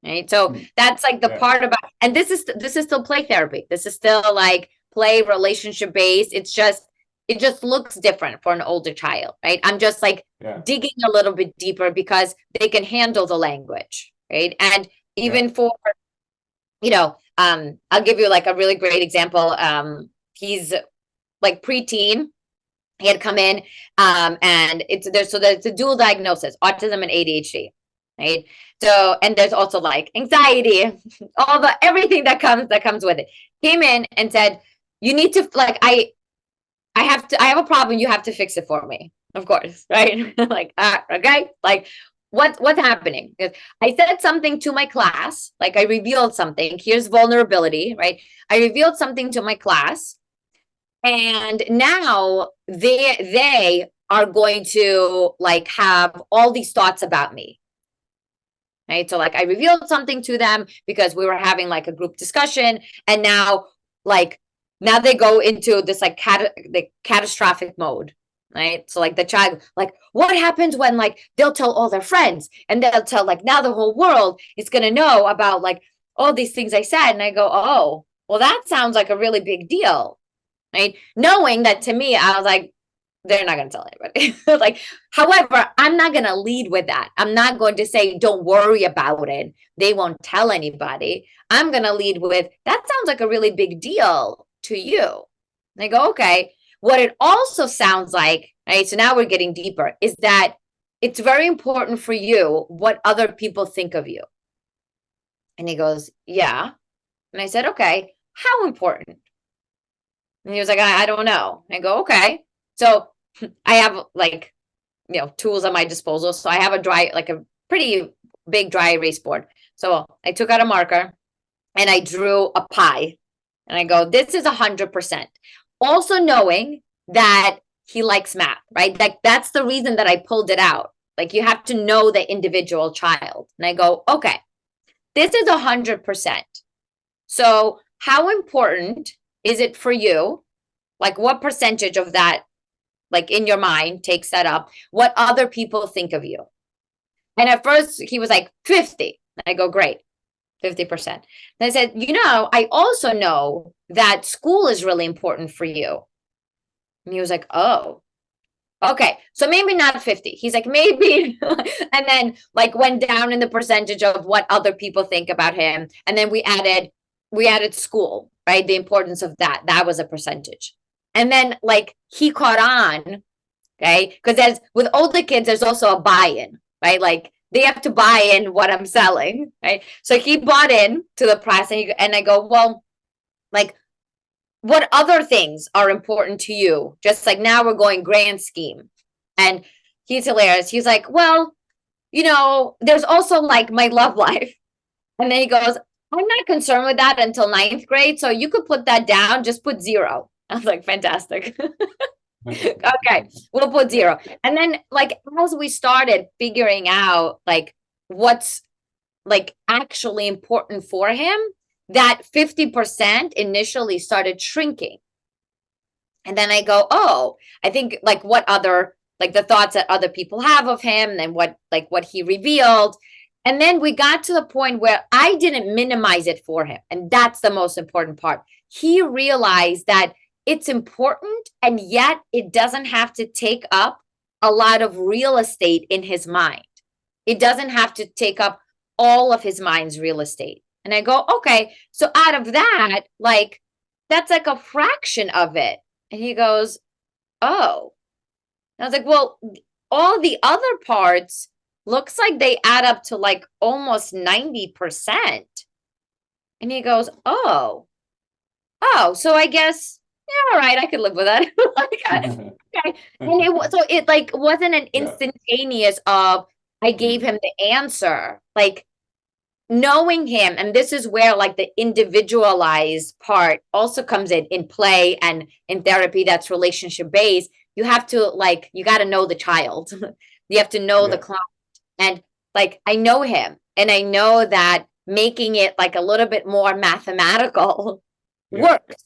Right. So that's like the part about, and this is still play therapy. This is still like play relationship based. It's just it just looks different for an older child, right? I'm just like digging a little bit deeper because they can handle the language, right? And even for, I'll give you like a really great example. He's like preteen. He had come in, and there's a dual diagnosis, autism and ADHD, right? So, and there's also like anxiety, everything that comes with it. Came in and said, you need to, like, I have a problem, you have to fix it for me, of course, right? Like, okay, like, what's happening? Because I said something to my class, like I revealed something. Here's vulnerability, right? I revealed something to my class, and now they are going to like have all these thoughts about me, right? So like I revealed something to them because we were having like a group discussion, and now they go into this like catastrophic mode, right? So like the child, like, what happens when like they'll tell all their friends, and they'll tell like, now the whole world is gonna know about like all these things I said. And I go, oh, well, that sounds like a really big deal, right? Knowing that, to me, I was like, they're not going to tell anybody. Like, however, I'm not going to lead with that. I'm not going to say, don't worry about it, they won't tell anybody. I'm going to lead with, that sounds like a really big deal to you. And I go, okay. What it also sounds like, right? So now we're getting deeper, is that it's very important for you what other people think of you. And he goes, yeah. And I said, okay, how important? And he was like, I don't know. I go, okay. So I have like, tools at my disposal. So I have a pretty big dry erase board. So I took out a marker and I drew a pie. And I go, this is 100%. Also knowing that he likes math, right? That's the reason that I pulled it out. Like, you have to know the individual child. And I go, okay, this is 100%. So how important is it for you? Like, what percentage of that, like in your mind, takes that up? What other people think of you? And at first he was like 50. I go, great, 50%. And I said, I also know that school is really important for you. And he was like, oh, okay, so maybe not 50. He's like, maybe. And then like went down in the percentage of what other people think about him. And then we added school, right? The importance of that. That was a percentage. And then like he caught on, okay? Because with older kids, there's also a buy-in, right? Like they have to buy in what I'm selling, right? So he bought in to the price, and I go, well, like, what other things are important to you? Just like, now we're going grand scheme. And he's hilarious. He's like, well, there's also like my love life. And then he goes, I'm not concerned with that until 9th grade. So you could put that down, just put 0. I was like, fantastic. Okay, we'll put 0. And then like, as we started figuring out like what's like actually important for him, that 50% initially started shrinking. And then I go, oh, I think like what other, like the thoughts that other people have of him, and what he revealed. And then we got to the point where I didn't minimize it for him. And that's the most important part. He realized that it's important, and yet it doesn't have to take up a lot of real estate in his mind. It doesn't have to take up all of his mind's real estate. And I go, okay, so out of that, like, that's like a fraction of it. And he goes, oh. And I was like, well, all the other parts looks like they add up to like almost 90%. And he goes, oh, so I guess, yeah, all right, I could live with that. Like, okay. And it like wasn't an instantaneous of, I gave him the answer. Like, knowing him, and this is where like the individualized part also comes in play, and in therapy that's relationship based. You have to like, you got to know the child. You have to know the client. And like, I know him, and I know that making it like a little bit more mathematical works,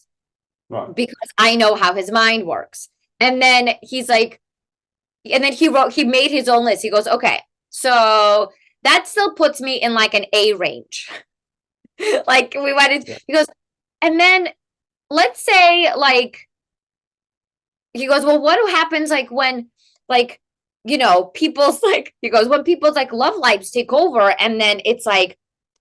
right? Because I know how his mind works. And then he's like, and then he made his own list. He goes, okay, so that still puts me in like an A range. Like we went in, he goes, and then let's say like he goes, well, what happens like when like, people's like, he goes, when people's like love lives take over and then it's like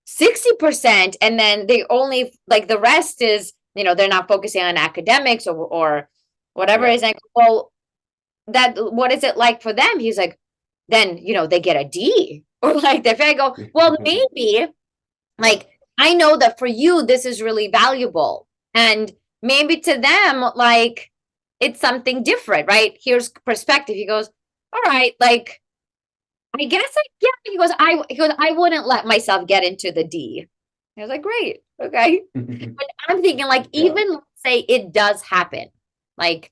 60% and then they only like the rest is, they're not focusing on academics or whatever. Yeah. Is like, well, what is it like for them? He's like, then, they get a D or like that. I go, well, maybe like, I know that for you, this is really valuable. And maybe to them, like, it's something different, right? Here's perspective. He goes, all right, like, I guess, yeah. He goes, I wouldn't let myself get into the D. I was like, great. Okay. But I'm thinking, like, Yeah. even let's say it does happen, like,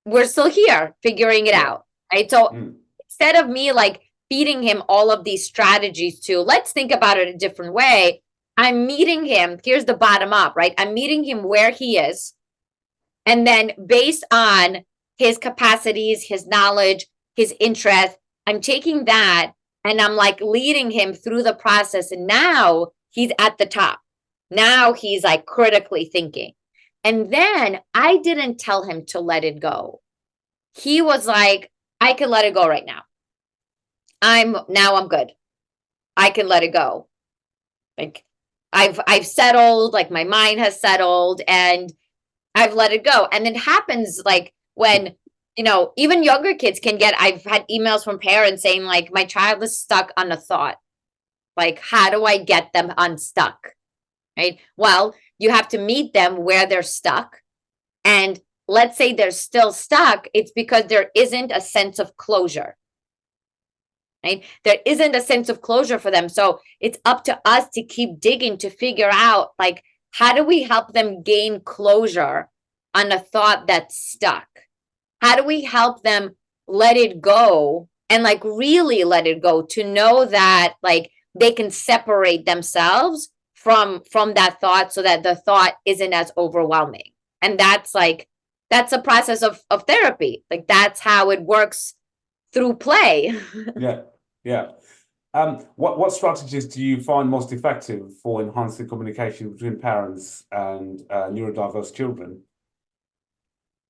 we're still here figuring it Yeah. out, right? So Mm. instead of me like feeding him all of these strategies to let's think about it a different way, I'm meeting him. Here's the bottom up, right? I'm meeting him where he is. And then based on his capacities, his knowledge, his interest, I'm taking that and I'm like leading him through the process. And now he's at the top. Now he's like critically thinking. And then I didn't tell him to let it go. He was like, I can let it go right now. I'm good. I can let it go. Like I've settled, like my mind has settled and I've let it go. And it happens like when, even younger kids can get, I've had emails from parents saying like, my child is stuck on a thought. Like, how do I get them unstuck? Right? Well, you have to meet them where they're stuck. And let's say they're still stuck. It's because there isn't a sense of closure. Right? There isn't a sense of closure for them. So it's up to us to keep digging to figure out like, how do we help them gain closure on a thought that's stuck? How do we help them let it go and like really let it go to know that like they can separate themselves from that thought so that the thought isn't as overwhelming? And that's a process of therapy. Like that's how it works through play. Yeah. Yeah. What strategies do you find most effective for enhancing communication between parents and neurodiverse children?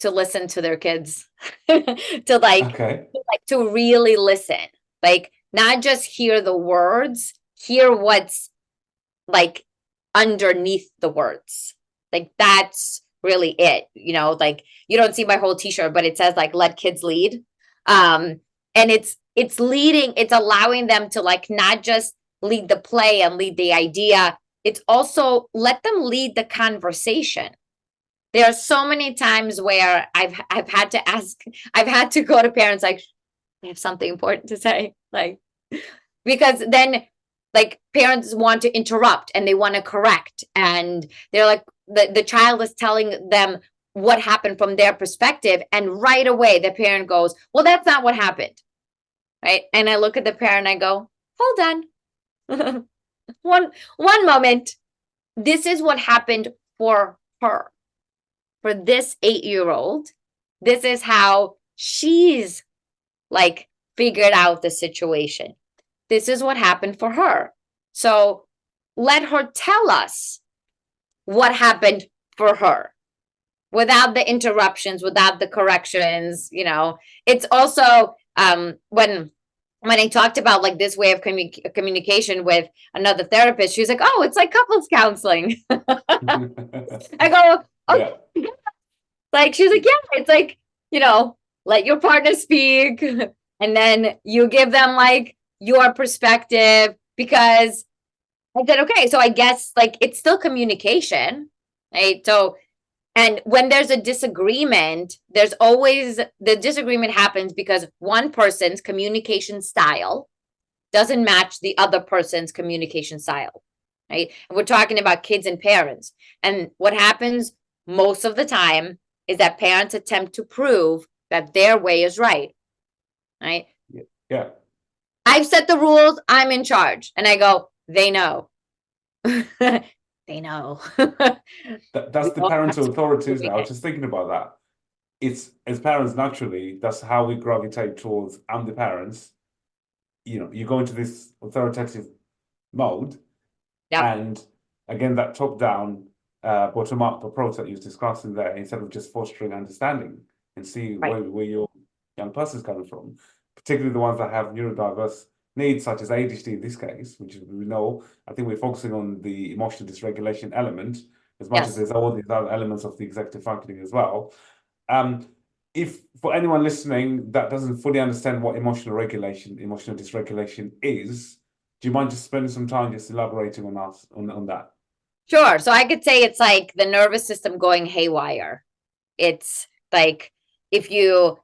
To listen to their kids, to like, Okay. to really listen, like not just hear the words, hear what's like underneath the words. Like that's really it, like you don't see my whole t-shirt, but it says like let kids lead. And it's leading, it's allowing them to like not just lead the play and lead the idea, it's also let them lead the conversation. There are so many times where I've had to ask, I've had to go to parents like, I have something important to say, like, because then like parents want to interrupt and they want to correct and they're like the child is telling them what happened from their perspective and right away the parent goes, well, that's not what happened, right? And I look at the parent and I go, hold on. one moment. This is what happened for her. For this 8-year-old, this is how she's like figured out the situation. This is what happened for her. So let her tell us what happened for her without the interruptions, without the corrections. It's also when I talked about like this way of communication with another therapist, she was like, oh, it's like couples counseling. I go, okay. Yeah. Like she was like, yeah, it's like, let your partner speak and then you give them like your perspective, because I said, okay, so I guess like it's still communication, right? So, and when there's a disagreement, there's always the disagreement happens because one person's communication style doesn't match the other person's communication style, right? And we're talking about kids and parents. And what happens most of the time is that parents attempt to prove that their way is right, right? Yeah. I've set the rules, I'm in charge. And I go, they know. They know. That's the parental authority, isn't it? I was just thinking about that. It's as parents, naturally, that's how we gravitate towards I'm the parents. You go into this authoritative mode, Yep. and again, that top-down bottom-up approach that you was discussing there, instead of just fostering understanding and see Right. where your young person's coming from, particularly the ones that have neurodiverse needs, such as ADHD in this case, which we know. I think we're focusing on the emotional dysregulation element as much as Yes. there's all these other elements of the executive functioning as well. If for anyone listening that doesn't fully understand what emotional dysregulation is, do you mind just spending some time just elaborating on us on that? Sure. So I could say it's like the nervous system going haywire. It's like if you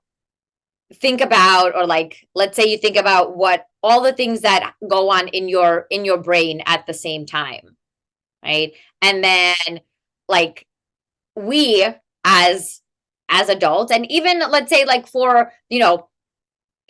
think about, or like, let's say you think about what all the things that go on in your brain at the same time, right? And then like we as adults, and even let's say like for,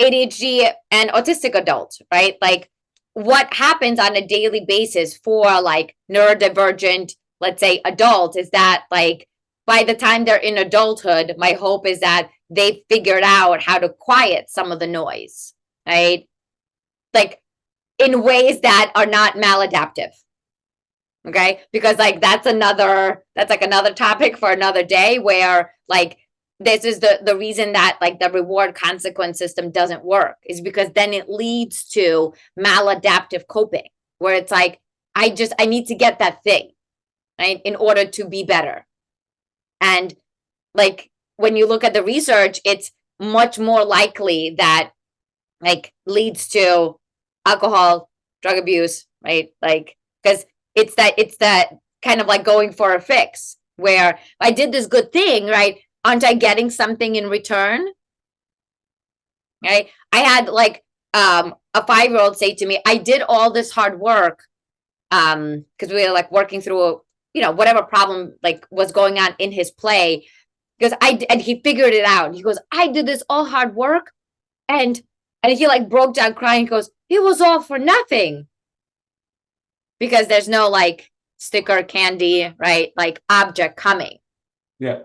ADHD and autistic adults, right? Like what happens on a daily basis for like neurodivergent, let's say adults, is that like by the time they're in adulthood, my hope is that they figured out how to quiet some of the noise, right? Like in ways that are not maladaptive. Okay, because like that's like another topic for another day, where like this is the reason that like the reward consequence system doesn't work, is because then it leads to maladaptive coping, where it's like I need to get that thing, right, in order to be better. And like when you look at the research, it's much more likely that like leads to alcohol, drug abuse, right? Like because it's that kind of like going for a fix, where I did this good thing, right? Aren't I getting something in return? Right? I had like a 5-year-old say to me, I did all this hard work because we were like working through whatever problem like was going on in his play, because and he figured it out. He goes, I did this all hard work, and he like broke down crying. He goes, it was all for nothing, because there's no like sticker, candy, right? Like object coming. Yeah.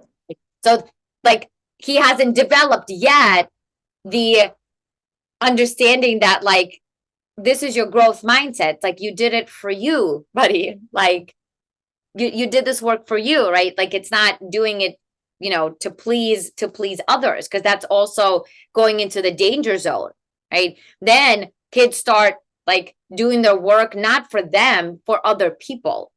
So like he hasn't developed yet the understanding that like this is your growth mindset. It's like you did it for you, buddy. Like you did this work for you, right? Like it's not doing it, to please others, because that's also going into the danger zone, right? Then kids start like doing their work not for them, for other people.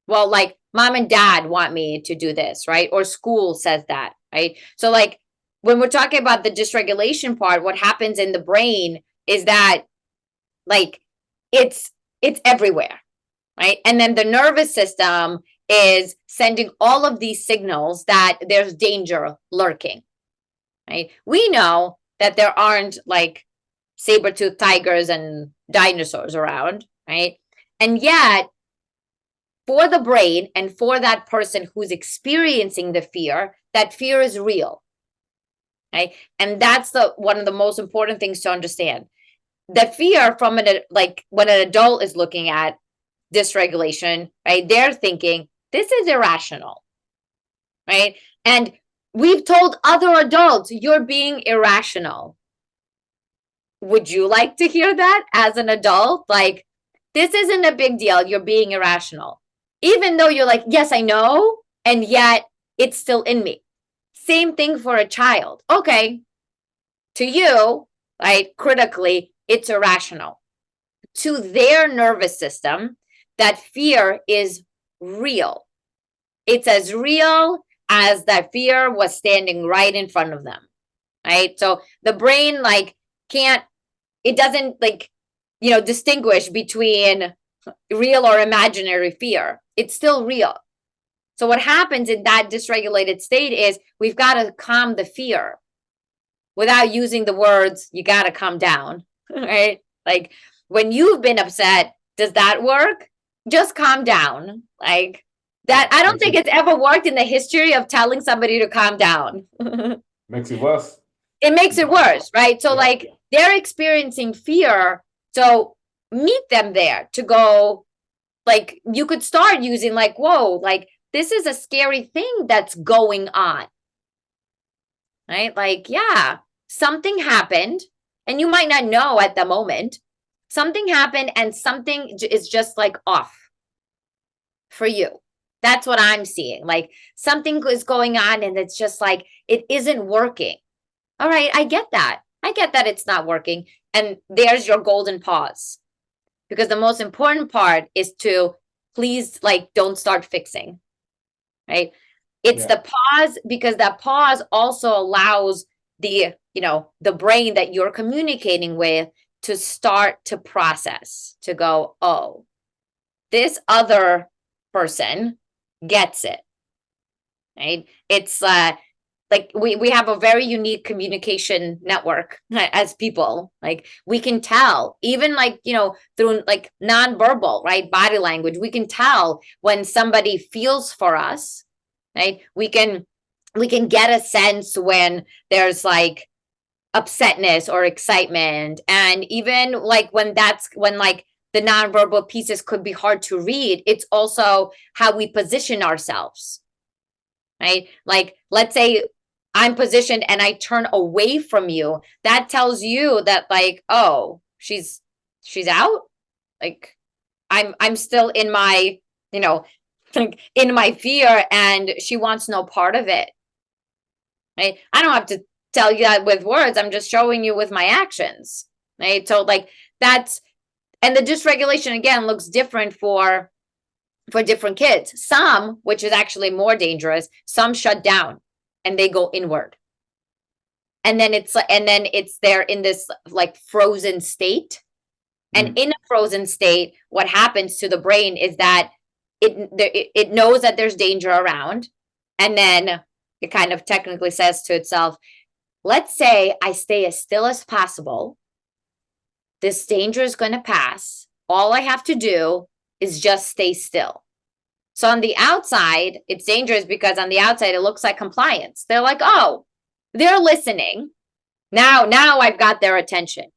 Well, like mom and dad want me to do this, right? Or school says that, right? So like when we're talking about the dysregulation part, what happens in the brain is that like it's everywhere, right? And then the nervous system is sending all of these signals that there's danger lurking, right? We know that there aren't like saber-toothed tigers and dinosaurs around, right? And yet, for the brain and for that person who's experiencing the fear, that fear is real, right? And that's one of the most important things to understand. The fear from like when an adult is looking at dysregulation, right? They're thinking, this is irrational, right? And we've told other adults, you're being irrational. Would you like to hear that as an adult? Like, this isn't a big deal. You're being irrational. Even though you're like, yes, I know. And yet it's still in me. Same thing for a child. Okay. To you, right? Critically, it's irrational. To their nervous system, that fear is real. It's as real as that fear was standing right in front of them, right? So the brain like it doesn't like, distinguish between real or imaginary fear. It's still real. So what happens in that dysregulated state is we've got to calm the fear without using the words, you got to calm down, right? Like when you've been upset, does that work? Just calm down. Like that. I don't think it's ever worked in the history of telling somebody to calm down. Makes it worse. It makes it worse, right? So like they're experiencing fear. So meet them there to go, like you could start using like, whoa, like this is a scary thing that's going on, right? Like, yeah, something happened and you might not know at the moment. Something happened and something is just like off for you. That's what I'm seeing. Like something is going on and it's just like, it isn't working. All right, I get that. I get that it's not working. And there's your golden pause. Because the most important part is to please, like, don't start fixing, right? It's the pause, because that pause also allows the, the brain that you're communicating with to start to process, to go, oh, this other person gets it, right? It's like we have a very unique communication network as people. Like we can tell, even like, through like nonverbal, right? Body language, we can tell when somebody feels for us, right? We can get a sense when there's like upsetness or excitement. And even like when like the nonverbal pieces could be hard to read, it's also how we position ourselves, right? Like, let's say I'm positioned and I turn away from you. That tells you that, like, oh, she's out. Like, I'm still in my, like in my fear, and she wants no part of it. Right? I don't have to tell you that with words. I'm just showing you with my actions. Right? So like and the dysregulation again looks different for different kids. Some, which is actually more dangerous, some shut down and they go inward. And then they're in this like frozen state. And in a frozen state, what happens to the brain is that it knows that there's danger around. And then it kind of technically says to itself, let's say I stay as still as possible. This danger is going to pass. All I have to do is just stay still. So on the outside, it's dangerous because on the outside, it looks like compliance. They're like, oh, they're listening. Now I've got their attention.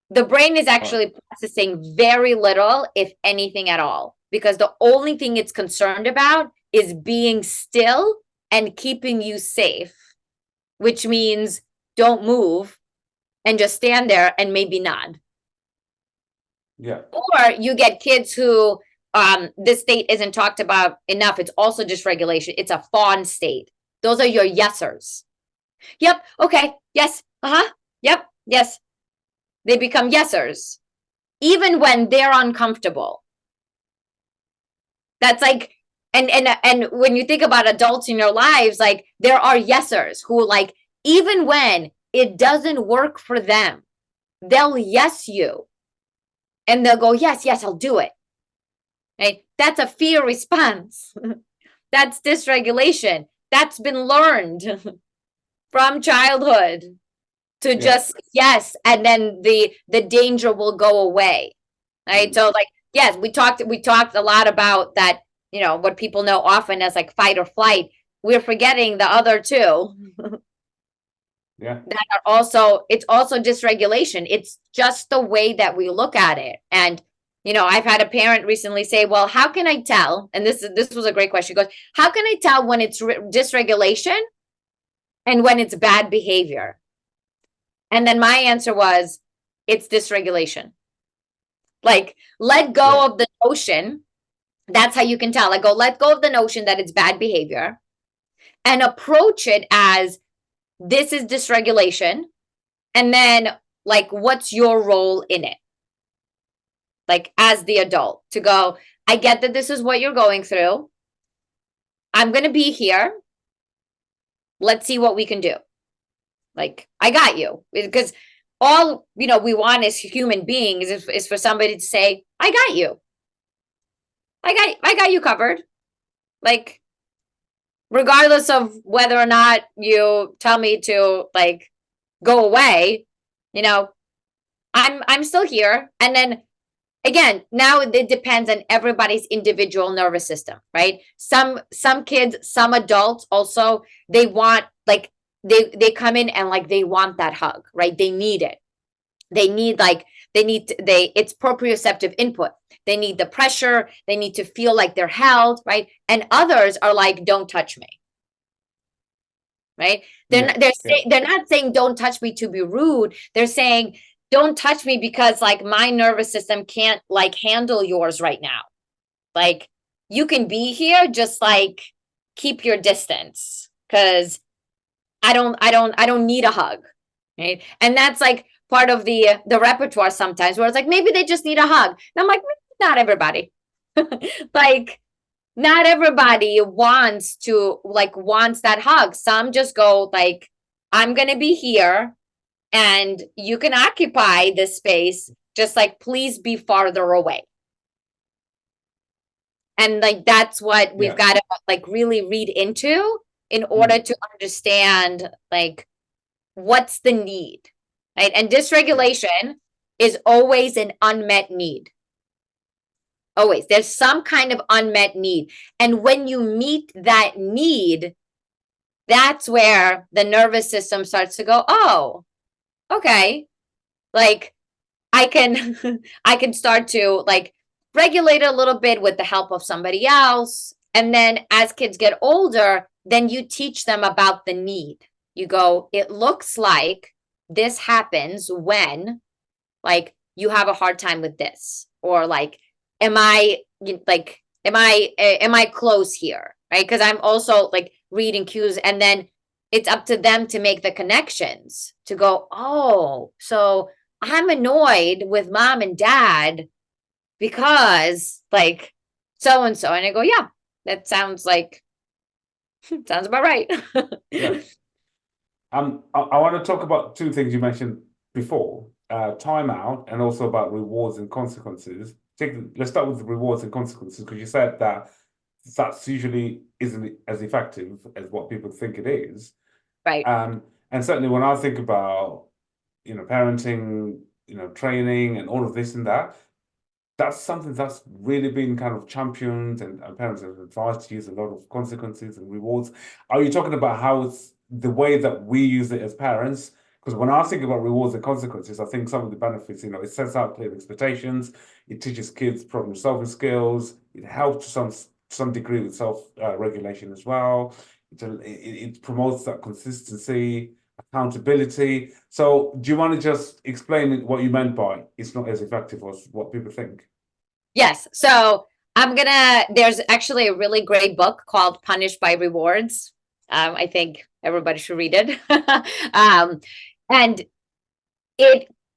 The brain is actually processing very little, if anything at all, because the only thing it's concerned about is being still and keeping you safe, which means don't move and just stand there and maybe nod. Yeah. Or you get kids who this state isn't talked about enough. It's also dysregulation. It's a fawn state. Those are your yesers. Yep. Okay. Yes. Uh-huh. Yep. Yes. They become yesers, even when they're uncomfortable. That's like, and when you think about adults in your lives, like there are yesers who, like, even when it doesn't work for them, they'll yes you. And they'll go, yes, I'll do it. Right? That's a fear response. That's dysregulation. That's been learned from childhood to just yes, and then the danger will go away. Right? So like, yes, we talked a lot about that, what people know often as like fight or flight. We're forgetting the other two. That are also, it's also dysregulation. It's just the way that we look at it. And I've had a parent recently say, well, how can I tell? And this was a great question. She goes, how can I tell when it's dysregulation and when it's bad behavior? And then my answer was, it's dysregulation. Like, let go of the notion. That's how you can tell. Like, let go of the notion that it's bad behavior and approach it as, this is dysregulation. And then, like, what's your role in it? Like, as the adult, to go, I get that this is what you're going through. I'm going to be here. Let's see what we can do. Like, I got you. Because all, we want as human beings is for somebody to say, I got you. I got you covered. Like, regardless of whether or not you tell me to, like, go away, I'm still here. And then again, now it depends on everybody's individual nervous system, right? Some kids, some adults also, they want, like, they come in and like they want that hug, right? They need it. They need it's proprioceptive input. They need the pressure. They need to feel like they're held, right? And others are like, don't touch me, right? They're not saying don't touch me to be rude. They're saying don't touch me because, like, my nervous system can't, like, handle yours right now. Like, you can be here, just like keep your distance, because I don't need a hug, right? And that's like part of the repertoire sometimes, where it's like maybe they just need a hug. And I'm like, not everybody. Like, not everybody wants that hug. Some just go like, I'm gonna be here and you can occupy this space, just like please be farther away. And like that's what we've got to like really read into in order to understand like what's the need, right? And dysregulation is always an unmet need. Always. There's some kind of unmet need. And when you meet that need, that's where the nervous system starts to go, oh, okay. Like I can I can start to like regulate a little bit with the help of somebody else. And then as kids get older, then you teach them about the need. You go, it looks like this happens when like you have a hard time with this, or like am I close here, right? Because I'm also like reading cues, and then it's up to them to make the connections to go, oh, so I'm annoyed with mom and dad because like so and so, and I go, yeah, that sounds like sounds about right. Yeah. I want to talk about two things you mentioned before, timeout and also about rewards and consequences. Let's start with the rewards and consequences, because you said that that's usually isn't as effective as what people think it is. Right. And certainly when I think about, parenting, training and all of this and that, that's something that's really been kind of championed, and parents have advised to use a lot of consequences and rewards. Are you talking about how it's the way that we use it as parents? Because when I think about rewards and consequences, I think some of the benefits, it sets out clear expectations, it teaches kids problem-solving skills, it helps to some degree with self-regulation as well. It promotes that consistency, accountability. So do you want to just explain what you meant by it's not as effective as what people think? Yes. So there's actually a really great book called Punished by Rewards. I think everybody should read it. And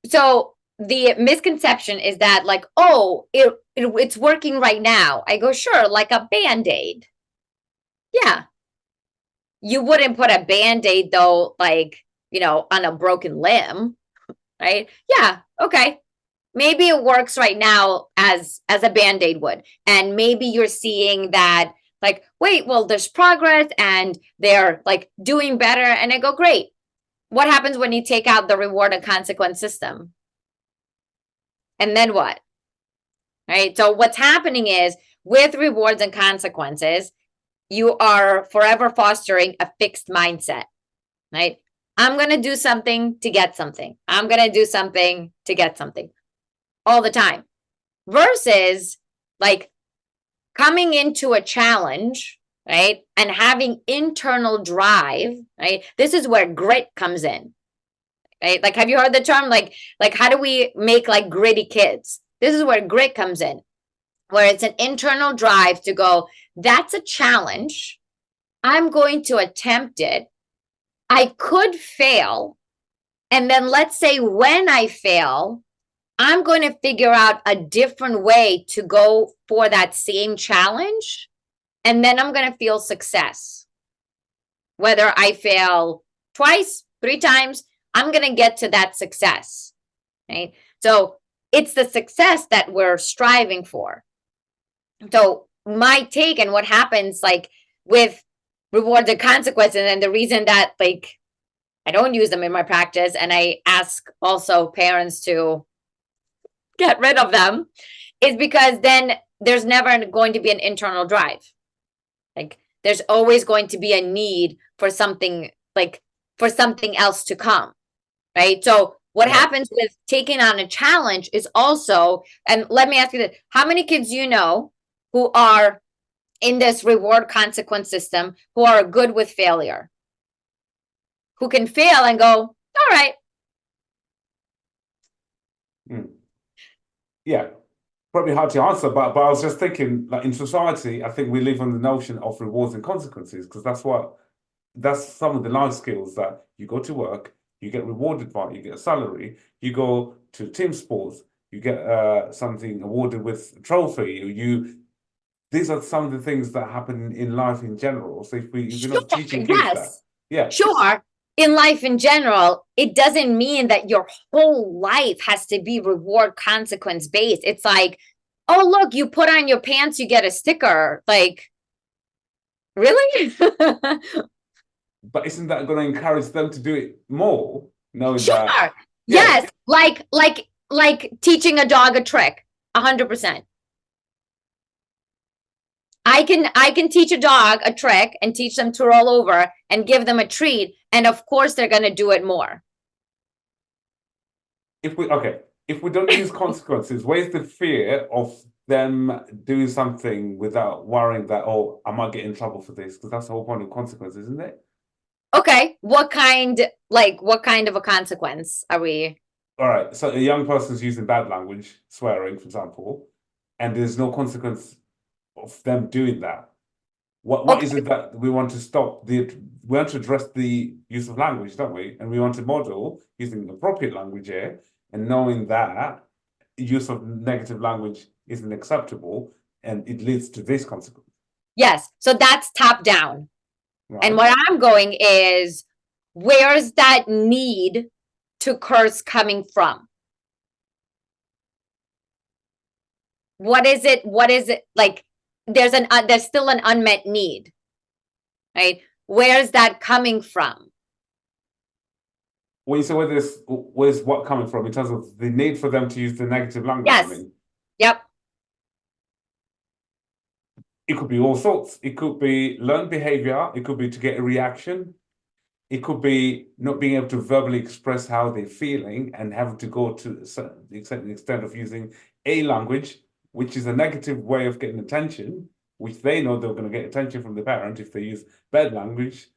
so the misconception is that like, oh, it's working right now. I go, sure, like a Band-Aid. Yeah. You wouldn't put a Band-Aid though, like, on a broken limb, right? Yeah. Okay. Maybe it works right now as a Band-Aid would. And maybe you're seeing that like, wait, well, there's progress and they're like doing better. And I go, great. What happens when you take out the reward and consequence system? And then what? Right? So what's happening is with rewards and consequences, you are forever fostering a fixed mindset, right? I'm going to do something to get something. I'm going to do something to get something all the time, versus like coming into a challenge, right? And having internal drive, right? This is where grit comes in, right? Like, have you heard the term? Like how do we make like gritty kids? This is where grit comes in, where it's an internal drive to go, that's a challenge. I'm going to attempt it. I could fail. And then let's say when I fail, I'm going to figure out a different way to go for that same challenge. And then I'm going to feel success. Whether I fail twice, 3 times, I'm going to get to that success, right? So it's the success that we're striving for. So my take and what happens like with rewards and consequences, and the reason that like I don't use them in my practice, and I ask also parents to get rid of them, is because then there's never going to be an internal drive. Like there's always going to be a need for something, like for something else to come, right? So what happens with taking on a challenge is also, and let me ask you this, how many kids you know who are in this reward consequence system who are good with failure, who can fail and go, all right. Yeah, probably hard to answer, but I was just thinking, like in society, I think we live on the notion of rewards and consequences, because that's some of the life skills that you go to work, you get rewarded by, you get a salary, you go to team sports, you get something awarded with a trophy, these are some of the things that happen in life in general. So if you're Sure, not teaching kids that, yes, yeah. sure. In life in general, it doesn't mean that your whole life has to be reward consequence based. It's like, oh, look, you put on your pants, you get a sticker. Like, really? But isn't that going to encourage them to do it more, knowing Sure. that, yeah, Yes. Like teaching a dog a trick. 100%. I can teach a dog a trick and teach them to roll over and give them a treat, and of course they're going to do it more. if we don't use consequences, where's the fear of them doing something without worrying that, oh, I might get in trouble for this? Because that's the whole point of consequences, isn't it? Okay, what kind of a consequence are we? All right, so a young person's using bad language, swearing, for example, and there's no consequence of them doing that. What is Okay, it that we want to stop? We want to address the use of language, don't we? And we want to model using appropriate language here, and knowing that use of negative language isn't acceptable, and it leads to this consequence, yes, so that's top down. And right? what I'm going is, where's that need to curse coming from? What is it? What is it like? There's still an unmet need, right? Where's that coming from? When you say where's what coming from in terms of the need for them to use the negative language, I Yes. mean, Yep. it could be all sorts. It could be learned behavior. It could be to get a reaction. It could be not being able to verbally express how they're feeling and having to go to a certain extent of using a language, which is a negative way of getting attention, which they know they're going to get attention from the parent if they use bad language.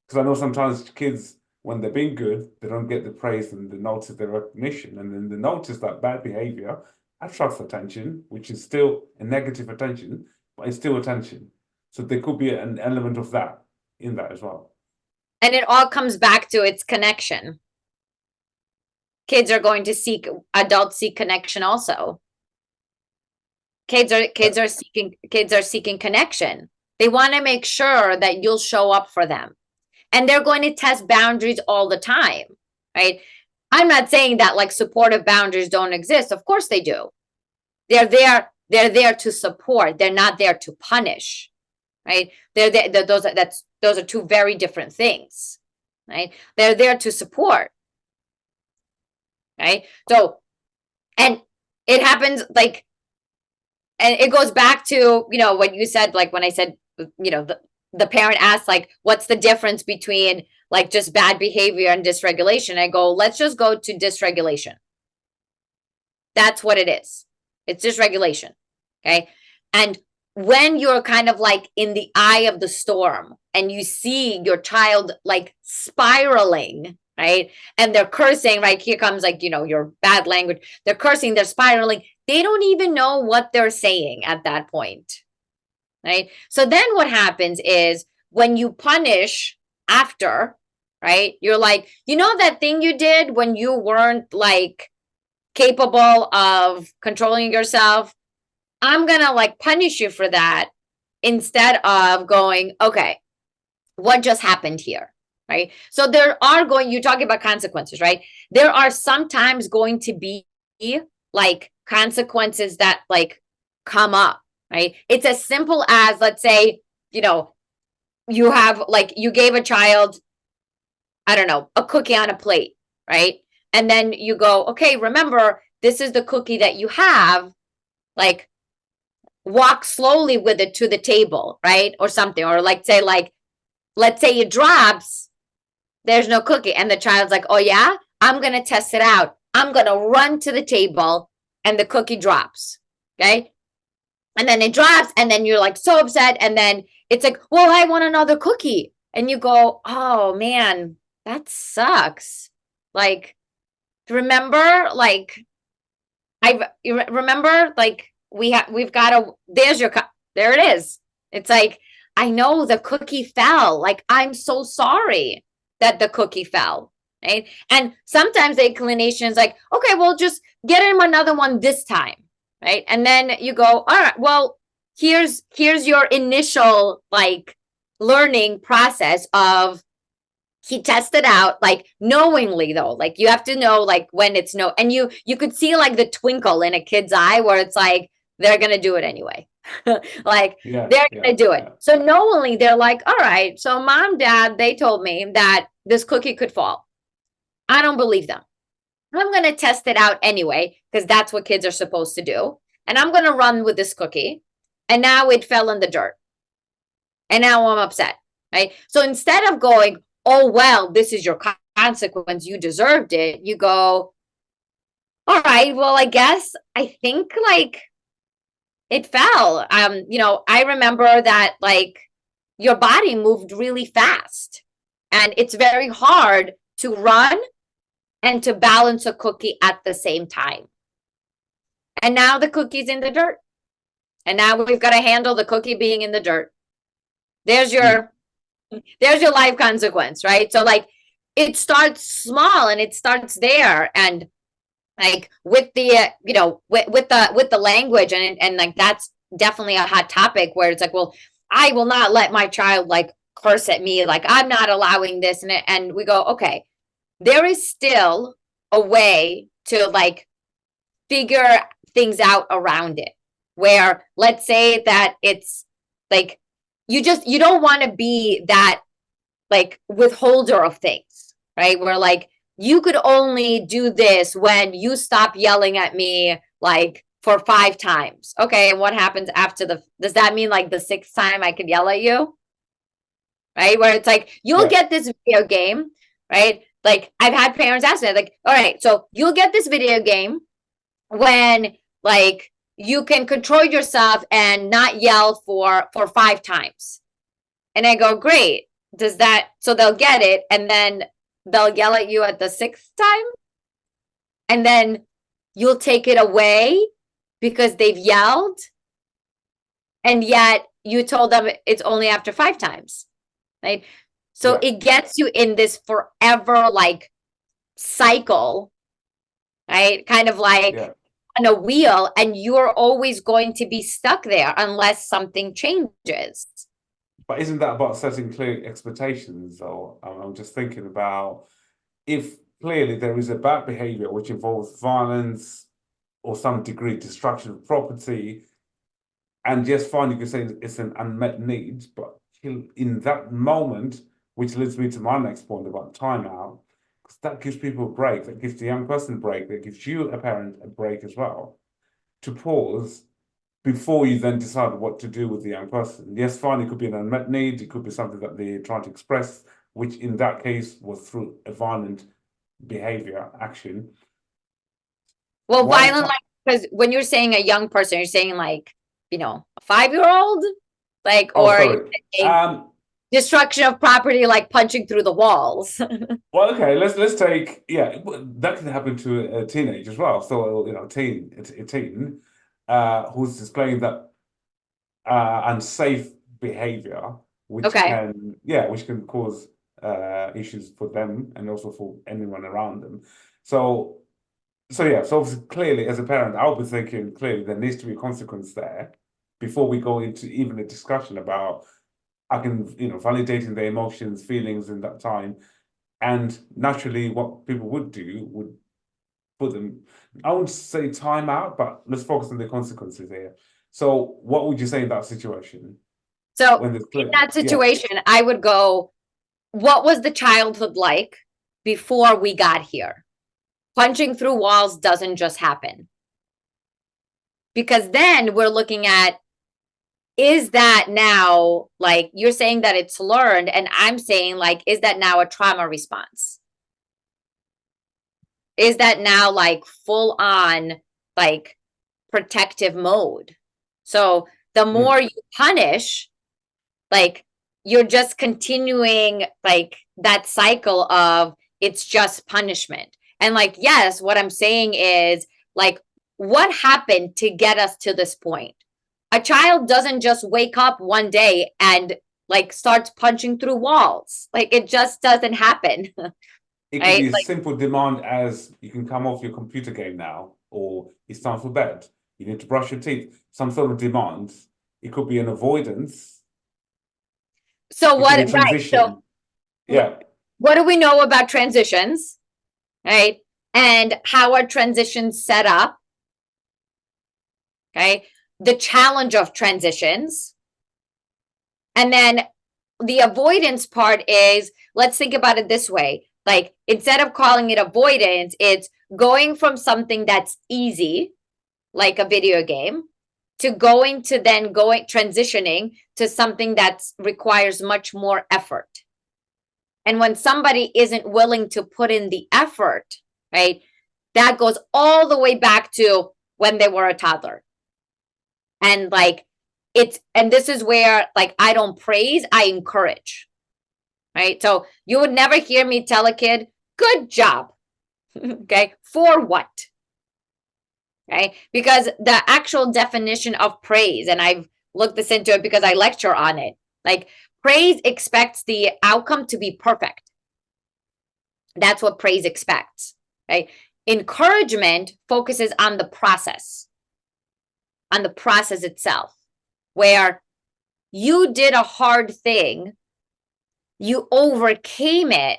Because I know sometimes kids, when they're being good, they don't get the praise and the notice, the recognition, and then they notice that bad behavior attracts attention, which is still a negative attention, but it's still attention. So there could be an element of that in that as well. And it all comes back to its connection. Kids are going to seek, adults seek connection also. Kids are seeking connection. They want to make sure that you'll show up for them. And they're going to test boundaries all the time, right? I'm not saying that like supportive boundaries don't exist. Of course they do. They're there to support. They're not there to punish, right? Those are two very different things, right? They're there to support, right? So, and it happens like, and it goes back to, what you said, like when I said, the parent asks, like, what's the difference between like just bad behavior and dysregulation? I go, let's just go to dysregulation. That's what it is. It's dysregulation. Okay. And when you're kind of like in the eye of the storm and you see your child like spiraling, right? And they're cursing, right? Here comes like, your bad language. They're cursing, they're spiraling. They don't even know what they're saying at that point, right? So then what happens is when you punish after, right? You're like, that thing you did when you weren't like capable of controlling yourself? I'm going to like punish you for that instead of going, okay, what just happened here? Right. So you're talking about consequences, right? There are sometimes going to be like consequences that like come up, right? It's as simple as, let's say, you have like, you gave a child, I don't know, a cookie on a plate, right? And then you go, okay, remember, this is the cookie that you have, like, walk slowly with it to the table, right? Or something, or let's say it drops, there's no cookie. And the child's like, oh yeah, I'm going to test it out. I'm going to run to the table and the cookie drops. Okay. And then it drops and then you're like so upset. And then it's like, well, I want another cookie. And you go, oh man, that sucks. Like, remember, like, we've got to, there it is. It's like, I know the cookie fell. Like, I'm so sorry that the cookie fell. Right. And sometimes the inclination is like, okay, well, just get him another one this time. Right. And then you go, all right, well, here's your initial like learning process of, he tested out, like, knowingly though, like you have to know like when it's no, and you could see like the twinkle in a kid's eye where it's like they're gonna do it anyway. Like, Yeah, they're yeah, gonna do it. yeah. So knowingly they're like, all right, so mom, dad, they told me that this cookie could fall. I don't believe them. I'm gonna test it out anyway, because that's what kids are supposed to do. And I'm gonna run with this cookie. And now it fell in the dirt. And now I'm upset. Right. So instead of going, oh, well, this is your consequence, you deserved it, you go, all right, well, I guess I think like it fell. I remember that like your body moved really fast, and it's very hard to run and to balance a cookie at the same time. And now the cookie's in the dirt. And now we've got to handle the cookie being in the dirt. There's your life consequence, right? So like, it starts small and it starts there. And like with the with the language, and like that's definitely a hot topic where it's like, well, I will not let my child like curse at me, like I'm not allowing this. And we go, okay, there is still a way to like figure things out around it, where let's say that it's like you don't want to be that like withholder of things, right? Where like you could only do this when you stop yelling at me like for 5 times. Okay, and what happens after does that mean like the 6th time I could yell at you? Right? Where it's like, you'll Yeah. get this video game, right? Like I've had parents ask me, like, all right, so you'll get this video game when like you can control yourself and not yell for 5 times. And I go, great. Does that, so they'll get it, and then they'll yell at you at the 6th time, and then you'll take it away because they've yelled, and yet you told them it's only after 5 times, right? So Yeah. it gets you in this forever like cycle, right? Kind of like Yeah. on a wheel, and you're always going to be stuck there unless something changes. But isn't that about setting clear expectations, though? I'm just thinking about if clearly there is a bad behavior which involves violence or some degree of destruction of property, and yes, fine, you can say it's an unmet need, but in that moment, which leads me to my next point about timeout, because that gives people a break, that gives the young person a break, that gives you, a parent, a break as well, to pause before you then decide what to do with the young person. Yes, fine, it could be an unmet need, it could be something that they're trying to express, which in that case was through a violent behavior, action. Well, Why violent, like, because when you're saying a young person, you're saying like, a 5-year-old, like, Oh, or sorry. destruction of property, like punching through the walls. Well, okay, let's take, yeah, that can happen to a teenage as well. So, a teen who's displaying that unsafe behavior, which Okay. can cause issues for them and also for anyone around them. So so obviously, clearly, as a parent, I'll be thinking clearly there needs to be a consequence there before we go into even a discussion about I can, validating their emotions, feelings in that time. And naturally, what people would do would put them, I wouldn't say time out, but let's focus on the consequences here. So what would you say in that situation? So When there's in clear, that yeah, situation, I would go, what was the childhood like before we got here? Punching through walls doesn't just happen. Because then we're looking at, is that now, like, you're saying that it's learned, and I'm saying, like, is that now a trauma response? Is that now like full on like protective mode? So the more you punish, like, you're just continuing like that cycle of it's just punishment. And like, yes, what I'm saying is like, what happened to get us to this point? A child doesn't just wake up one day and like starts punching through walls. Like it just doesn't happen. It could Right? be a Like, simple demand as you can come off your computer game now, or it's time for bed. You need to brush your teeth. Some sort of demand. It could be an avoidance. so It could what, be a right? So transition. Yeah. what do we know about transitions? Right? And how are transitions set up? Okay. The challenge of transitions. And then the avoidance part is, let's think about it this way. Like instead of calling it avoidance, it's going from something that's easy, like a video game, to transitioning to something that requires much more effort. And when somebody isn't willing to put in the effort, right, that goes all the way back to when they were a toddler. And like and this is where like I don't praise, I encourage. Right? So you would never hear me tell a kid, good job. Okay? For what? Okay? Because the actual definition of praise, and I've looked this into it because I lecture on it, like praise expects the outcome to be perfect. That's what praise expects. Right? Encouragement focuses on the process itself, where you did a hard thing, you overcame it,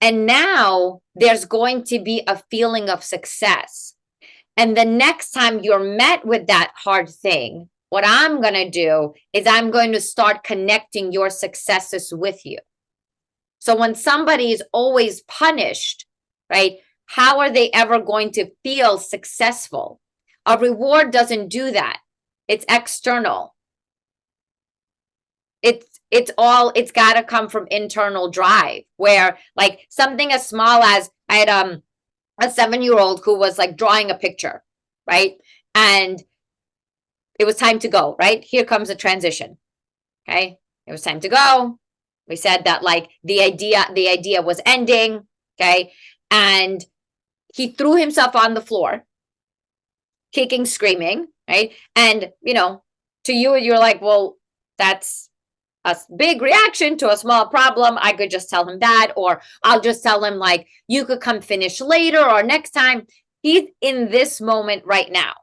and now there's going to be a feeling of success. And the next time you're met with that hard thing, what I'm going to do is I'm going to start connecting your successes with you. So when somebody is always punished, right, how are they ever going to feel successful? A reward doesn't do that. It's external. It's got to come from internal drive, where like something as small as I had a 7-year-old who was like drawing a picture, right? And it was time to go, right? Here comes a transition. Okay. It was time to go. We said that like the idea was ending. Okay. And he threw himself on the floor, kicking, screaming, right? And to you, you're like, well, that's a big reaction to a small problem. I could just tell him that, or I'll just tell him like, you could come finish later or next time. He's in this moment right now,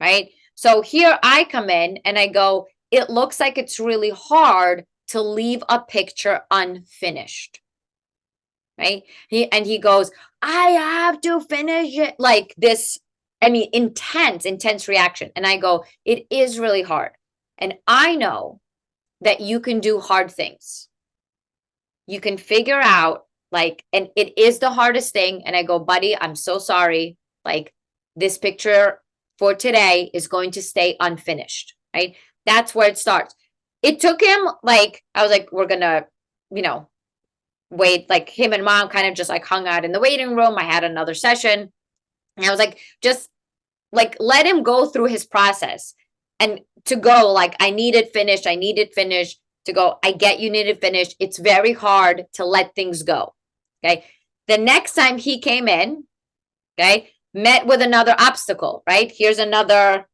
right? So here I come in and I go, it looks like it's really hard to leave a picture unfinished, right? He goes, I have to finish it, like this. I mean, intense reaction. And I go, it is really hard. And I know that you can do hard things. You can figure out like, and it is the hardest thing. And I go, buddy, I'm so sorry. Like this picture for today is going to stay unfinished, right? That's where it starts. It took him like, I was like, we're gonna, wait, like him and mom kind of just like hung out in the waiting room. I had another session and I was like, just like, let him go through his process. And to go like, I need it finished, to go, I get you need it finished. It's very hard to let things go. Okay. The next time he came in, okay, met with another obstacle, right? Here's another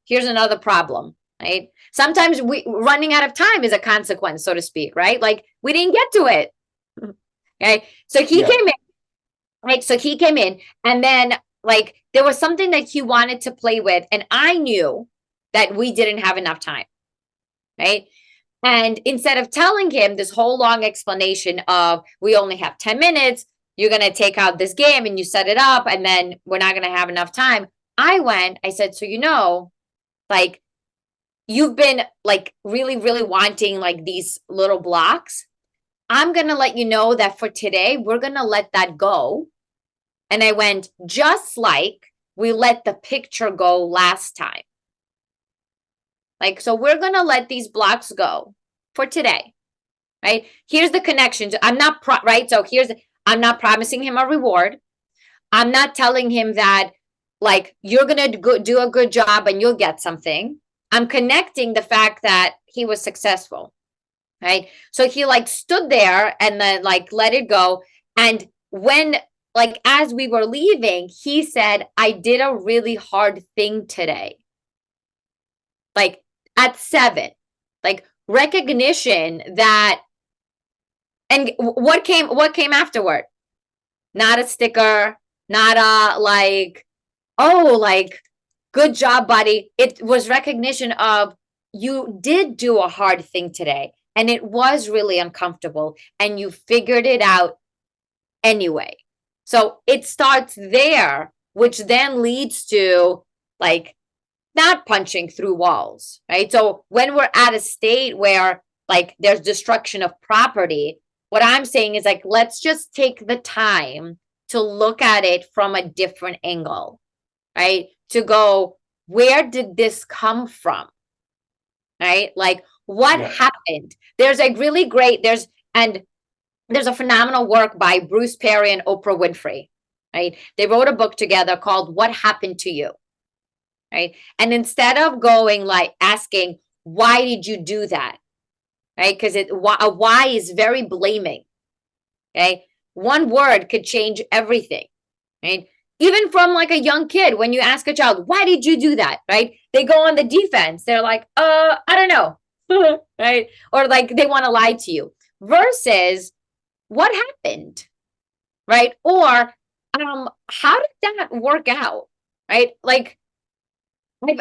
problem, right? Sometimes running out of time is a consequence, so to speak, right? Like we didn't get to it. Okay. So he came in, right? So he came in and then like there was something that he wanted to play with. And I knew that we didn't have enough time, right? And instead of telling him this whole long explanation of we only have 10 minutes, you're going to take out this game and you set it up and then we're not going to have enough time. I said, so like you've been like really, really wanting like these little blocks. I'm going to let you know that for today, we're going to let that go. And I went, just like we let the picture go last time. Like, so we're going to let these blocks go for today, right? Here's the connection. I'm not, right? So I'm not promising him a reward. I'm not telling him that like, you're going to do a good job and you'll get something. I'm connecting the fact that he was successful, right? So he like stood there and then like let it go. And when like as we were leaving, he said, I did a really hard thing today. Like at 7, like recognition that, and what came afterward? Not a sticker, not a like, oh, like, good job, buddy. It was recognition of you did do a hard thing today and it was really uncomfortable and you figured it out anyway. So it starts there, which then leads to like not punching through walls, right? So when we're at a state where like there's destruction of property, what I'm saying is like, let's just take the time to look at it from a different angle, right? To go, where did this come from? Right? Like, what happened? There's a really great, there's a phenomenal work by Bruce Perry and Oprah Winfrey, right? They wrote a book together called What Happened to You, right? And instead of going like asking, why did you do that? Right? Because a why is very blaming. Okay. One word could change everything, right? Even from like a young kid, when you ask a child, why did you do that? Right? They go on the defense. They're like, I don't know. Right? Or like they want to lie to you versus what happened? Right? Or how did that work out? Right? Like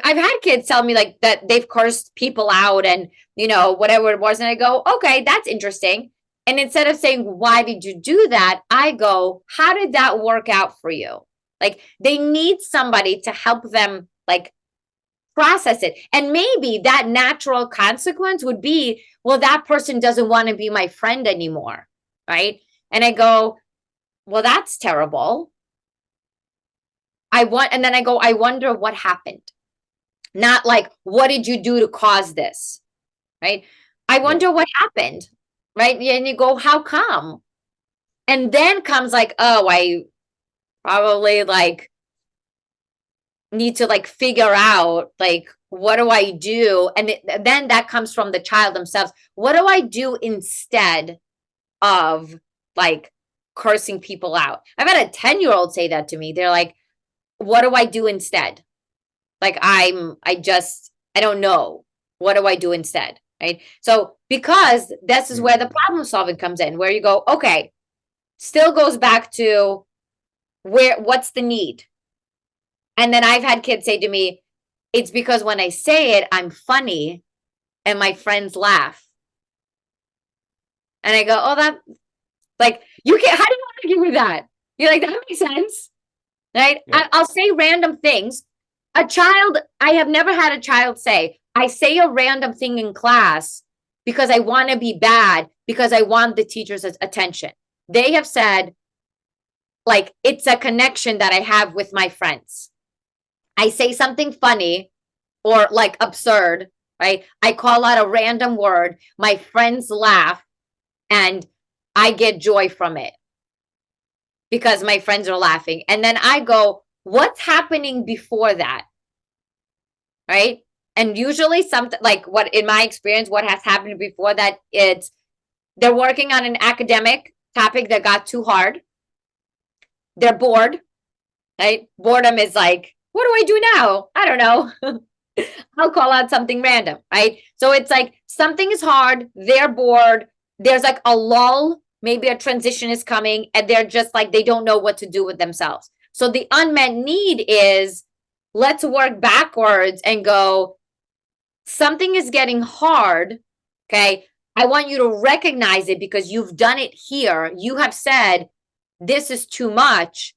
I've had kids tell me like that they've cursed people out and whatever it was, and I go, okay, that's interesting. And instead of saying, why did you do that? I go, how did that work out for you? Like they need somebody to help them like process it. And maybe that natural consequence would be, well, that person doesn't want to be my friend anymore. Right. And I go, well, that's terrible. And then I go, I wonder what happened. Not like, what did you do to cause this? Right. I wonder what happened. Right. And you go, how come? And then comes like, oh, I probably like need to like figure out like, what do I do? And then that comes from the child themselves. What do I do instead of like cursing people out? I've had a 10-year-old say that to me. They're like, what do I do instead? Like I don't know. What do I do instead? Right. So because this is where the problem solving comes in, where you go, okay, still goes back to what's the need? And then I've had kids say to me, it's because when I say it, I'm funny and my friends laugh. And I go, oh, that like you can't, how do you argue with that? You're like, that makes sense. Right. Yeah. I'll say random things. I have never had a child say, I say a random thing in class because I want to be bad, because I want the teacher's attention. They have said, like, it's a connection that I have with my friends. I say something funny or like absurd, right? I call out a random word. My friends laugh and I get joy from it because my friends are laughing. And then I go, what's happening before that? Right. And usually something like what, in my experience, what has happened before that, it's they're working on an academic topic that got too hard. They're bored, right? Boredom is like, what do I do now? I don't know. I'll call out something random, right? So it's like something is hard. They're bored. There's like a lull. Maybe a transition is coming and they're just like, they don't know what to do with themselves. So the unmet need is, let's work backwards and go, something is getting hard. Okay. I want you to recognize it because you've done it here. You have said, this is too much.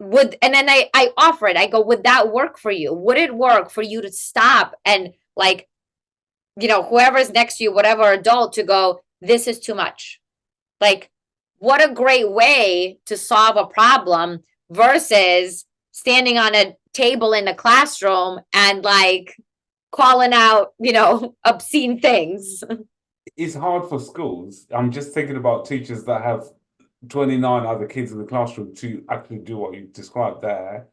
And then I offer it. I go, would that work for you? Would it work for you to stop and like, whoever's next to you, whatever adult, to go, this is too much. Like, what a great way to solve a problem versus standing on a table in a classroom and like calling out, obscene things. It's hard for schools. I'm just thinking about teachers that have 29 other kids in the classroom to actually do what you described there.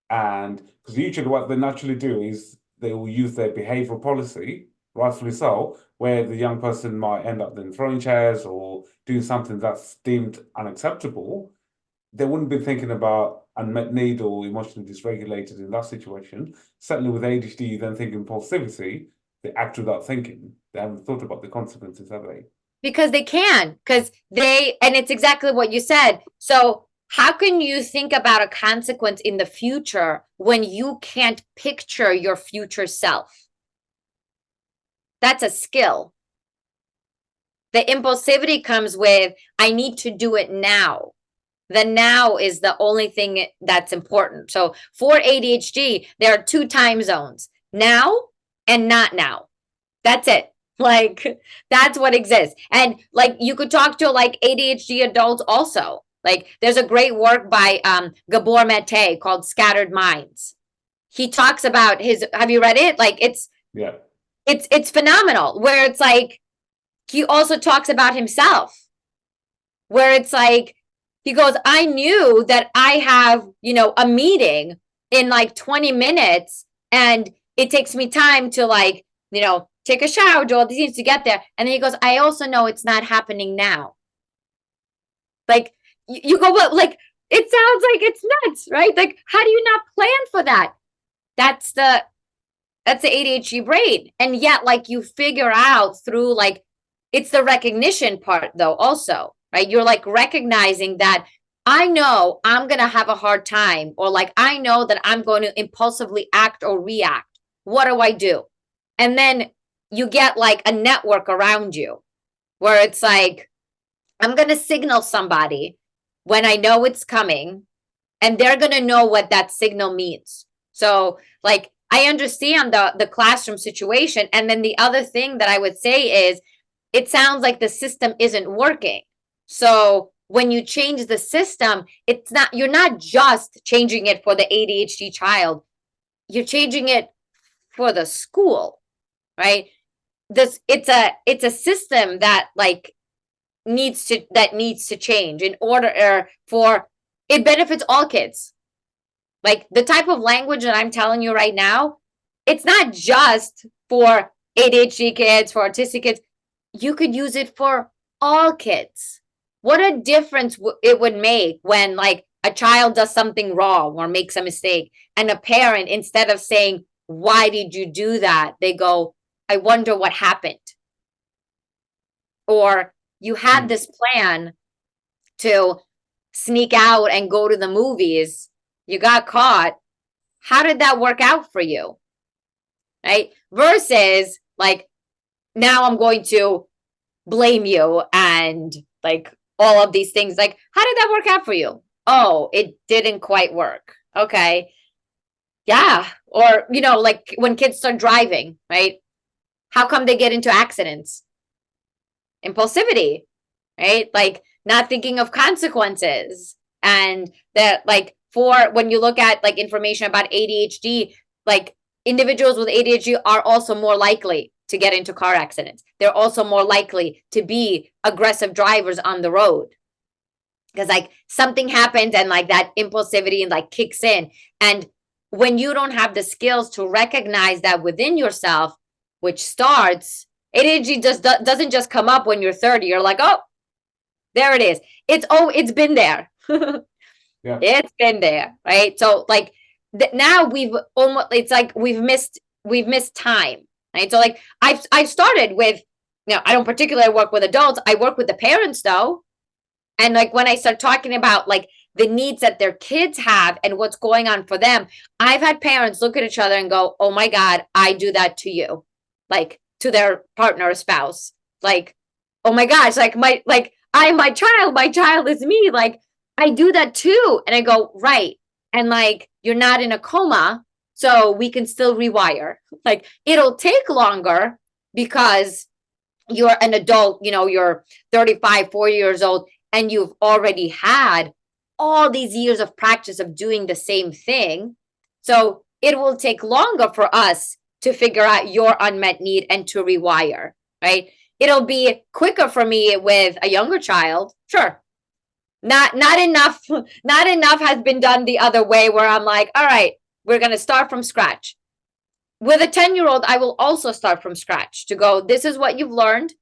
And because usually what they naturally do is they will use their behavioral policy, rightfully so, where the young person might end up then throwing chairs or doing something that's deemed unacceptable. they wouldn't be thinking about unmet need or emotionally dysregulated in that situation. Certainly with ADHD, you then think impulsivity, they act without thinking. They haven't thought about the consequences, have they? Because they can, because and it's exactly what you said. So how can you think about a consequence in the future when you can't picture your future self? That's a skill. The impulsivity comes with, I need to do it now. The now is the only thing that's important. So for ADHD, there are 2 time zones, now and not now. That's it. Like, that's what exists. And like, you could talk to like ADHD adults also. Like, there's a great work by Gabor Mate called Scattered Minds. He talks about have you read it? Like, Yeah. It's phenomenal, where it's like, he also talks about himself, where it's like, he goes, I knew that I have, a meeting in like 20 minutes and it takes me time to like, take a shower, do all these things to get there. And then he goes, I also know it's not happening now. Like, you go, well, like, it sounds like it's nuts, right? Like, how do you not plan for that? That's the ADHD brain. And yet, like, you figure out through, like, it's the recognition part though also, right? You're like recognizing that I know I'm going to have a hard time, or like, I know that I'm going to impulsively act or react. What do I do? And then you get like a network around you where it's like, I'm going to signal somebody when I know it's coming, and they're going to know what that signal means. So like, I understand the classroom situation. And then the other thing that I would say is, it sounds like the system isn't working. So when you change the system, you're not just changing it for the ADHD child, you're changing it for the school, right? It's a system that like needs to change in order for it benefits all kids. Like, the type of language that I'm telling you right now, it's not just for ADHD kids, for autistic kids. You could use it for all kids. What a difference it would make when like a child does something wrong or makes a mistake, and a parent, instead of saying, why did you do that? They go, I wonder what happened. Or you had this plan to sneak out and go to the movies. You got caught. How did that work out for you? Right? Versus like, now I'm going to blame you and like all of these things. Like, how did that work out for you? Oh, it didn't quite work. Okay. Yeah. Or, like when kids start driving, right? How come they get into accidents? Impulsivity, right? Like, not thinking of consequences. And that, like, for when you look at like information about ADHD, like, individuals with ADHD are also more likely to get into car accidents. They're also more likely to be aggressive drivers on the road, because like something happens and like that impulsivity and like kicks in. And when you don't have the skills to recognize that within yourself, which starts, ADHD doesn't just come up when you're 30. You're like, oh, there it is. It's been there. Yeah. It's been there, right? So like now it's like we've missed time, right? So like I've started with, I don't particularly work with adults. I work with the parents though. And like when I start talking about like the needs that their kids have and what's going on for them, I've had parents look at each other and go, oh my God, I do that to you. Like, to their partner or spouse. Like, oh my gosh, like my child is me. Like, I do that too. And I go, right. And like, you're not in a coma, so we can still rewire. Like, it'll take longer because you're an adult, you're 35, 40 years old, and you've already had all these years of practice of doing the same thing. So it will take longer for us to figure out your unmet need and to rewire, right? It'll be quicker for me with a younger child. Sure. Not enough has been done the other way, where I'm like, all right, we're going to start from scratch. With a 10-year-old, I will also start from scratch to go, this is what you've learned.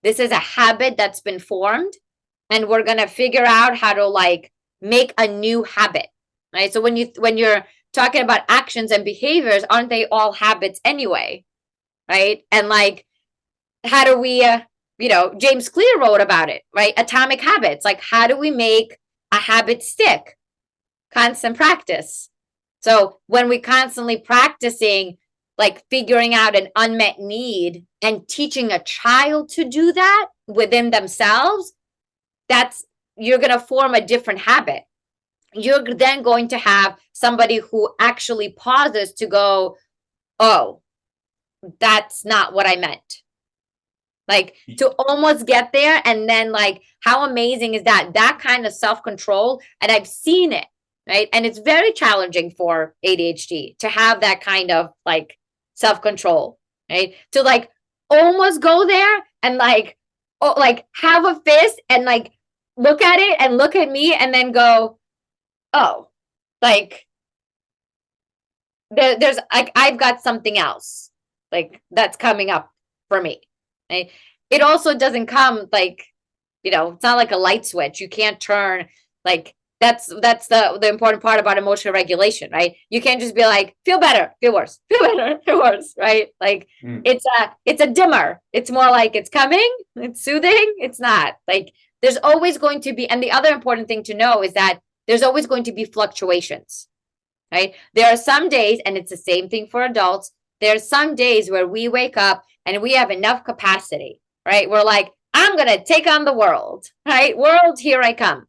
This is a habit that's been formed. And we're going to figure out how to like make a new habit, right? So when you're talking about actions and behaviors, aren't they all habits anyway, right? And like, how do we, James Clear wrote about it, right? Atomic habits. Like, how do we make a habit stick? Constant practice. So when we constantly practicing, like figuring out an unmet need and teaching a child to do that within themselves, you're going to form a different habit. You're then going to have somebody who actually pauses to go, oh, that's not what I meant. Like, to almost get there. And then, like, how amazing is that kind of self-control? And I've seen it, right? And it's very challenging for ADHD to have that kind of like self-control, right? To like almost go there and like, oh, like have a fist and like look at it and look at me and then go, oh, like there's like, I've got something else like that's coming up for me. Right? It also doesn't come like, it's not like a light switch. You can't turn like, that's the important part about emotional regulation, right? You can't just be like, feel better, feel worse, feel better, feel worse, right? Like it's a dimmer. It's more like it's coming, it's soothing. It's not like there's always going to be, and the other important thing to know is that there's always going to be fluctuations, right? There are some days, and it's the same thing for adults. There are some days where we wake up and we have enough capacity, right? We're like, I'm going to take on the world, right? World, here I come.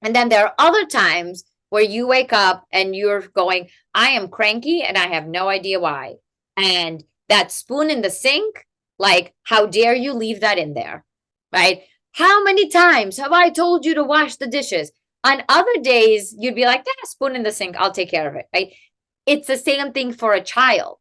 And then there are other times where you wake up and you're going, I am cranky and I have no idea why. And that spoon in the sink, like, how dare you leave that in there, right? How many times have I told you to wash the dishes? On other days, you'd be like, spoon in the sink, I'll take care of it, right? It's the same thing for a child.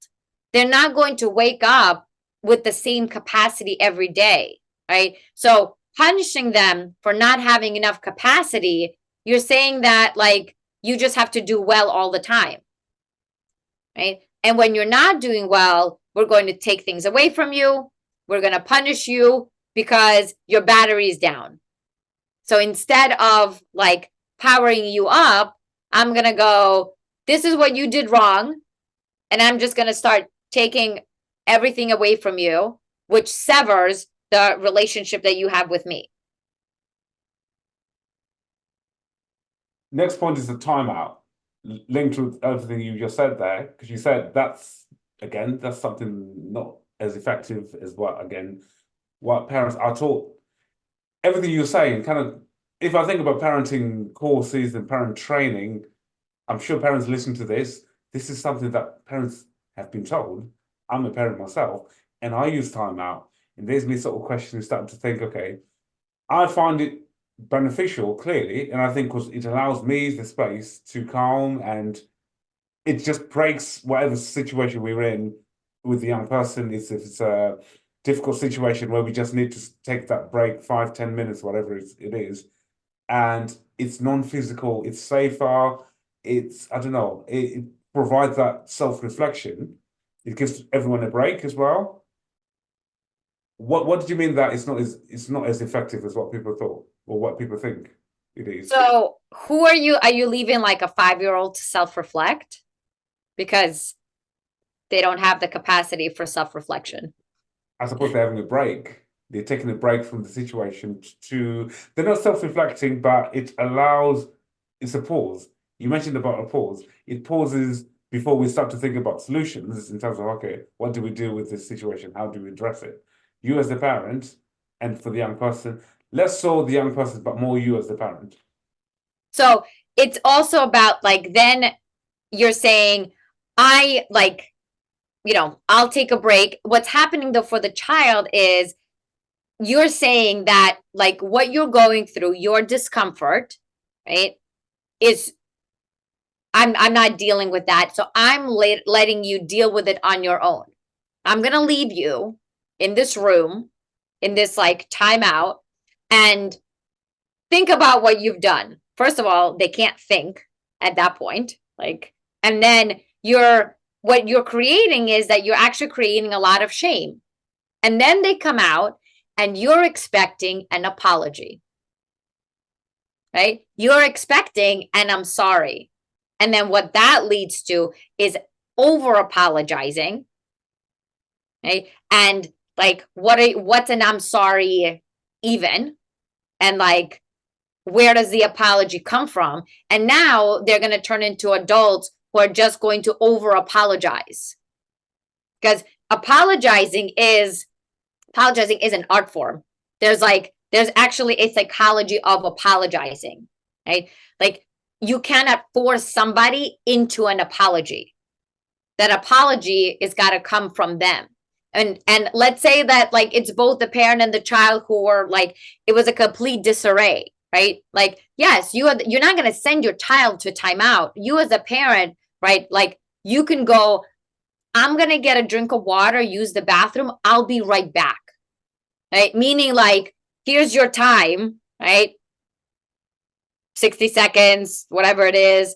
They're not going to wake up with the same capacity every day, right? So punishing them for not having enough capacity, you're saying that like you just have to do well all the time, right? And when you're not doing well, we're going to take things away from you. We're going to punish you because your battery is down. So instead of like powering you up, I'm going to go, this is what you did wrong. And I'm just going to start taking everything away from you, which severs the relationship that you have with me. Next point is the timeout, linked with everything you just said there, because you said that's something not as effective as what parents are taught. Everything you're saying, kind of, if I think about parenting courses and parent training, I'm sure parents listen to this. This is something that parents have been told. I'm a parent myself, and I use timeout. And there's me sort of questioning, starting to think, okay, I find it beneficial, clearly, and I think because it allows me the space to calm, and it just breaks whatever situation we're in with the young person. If it's a difficult situation where we just need to take that break, 5-10 minutes, whatever it is, and it's non-physical, it's safer, it's, I don't know, it provides that self-reflection. It gives everyone a break as well. What did you mean that it's not as effective as what people thought or what people think it is? So who are you leaving like a 5-year-old to self-reflect because they don't have the capacity for self-reflection? As opposed to having a break. They're taking a break from the situation they're not self-reflecting, but it's a pause. You mentioned about a pause. It pauses before we start to think about solutions in terms of, okay, what do we do with this situation? How do we address it? You as the parent, and for the young person, less so the young person, but more you as the parent. So it's also about like, then you're saying, I'll take a break. What's happening though for the child is you're saying that like what you're going through, your discomfort, right, is I'm not dealing with that. So I'm letting you deal with it on your own. I'm going to leave you in this room, in this like timeout, and think about what you've done. First of all, they can't think at that point. Like, and then what you're creating is that you're actually creating a lot of shame. And then they come out and you're expecting an apology. right? You're expecting, and I'm sorry. And then what that leads to is over apologizing, right? And like, what's an I'm sorry even? And like, where does the apology come from? And now they're going to turn into adults who are just going to over apologize, because apologizing is an art form. There's actually a psychology of apologizing, right? Like, you cannot force somebody into an apology. That apology is got to come from them. And let's say that like it's both the parent and the child who were like, it was a complete disarray, right? Like, yes, you're not going to send your child to timeout. You as a parent, right? Like, you can go, I'm going to get a drink of water, use the bathroom. I'll be right back. Right? Meaning like, here's your time, right? 60 seconds, whatever it is.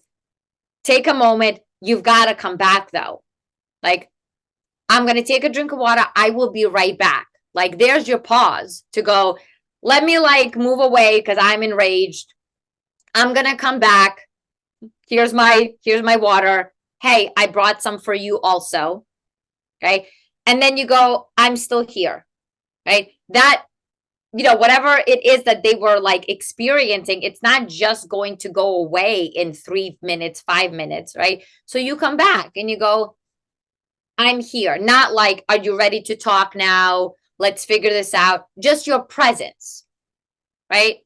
Take a moment. You've got to come back though. Like, I'm going to take a drink of water. I will be right back. Like, there's your pause to go, let me like move away because I'm enraged. I'm going to come back. Here's my water. Hey, I brought some for you also. Okay. And then you go, I'm still here. Right. That, whatever it is that they were like experiencing, it's not just going to go away in 3 minutes, 5 minutes. Right. So you come back and you go, I'm here. Not like, are you ready to talk now? Let's figure this out. Just your presence. Right.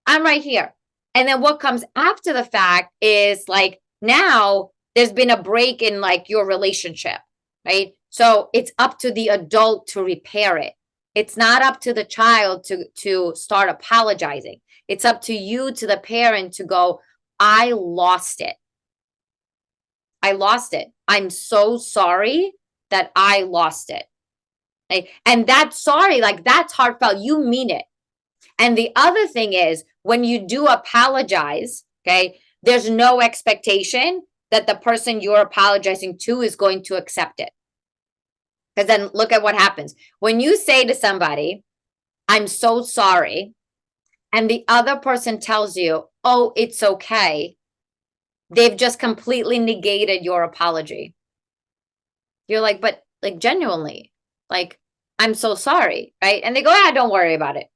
I'm right here. And then what comes after the fact is like, now there's been a break in like your relationship. Right. So it's up to the adult to repair it. It's not up to the child to start apologizing. It's up to you, to the parent, to go, I lost it. I lost it. I'm so sorry that I lost it. Okay? And that's sorry, like that's heartfelt. You mean it. And the other thing is, when you do apologize, okay, there's no expectation that the person you're apologizing to is going to accept it. Because then look at what happens. When you say to somebody, I'm so sorry, and the other person tells you, oh, it's okay, they've just completely negated your apology. You're like, but like genuinely, like, I'm so sorry, right? And they go, ah, don't worry about it.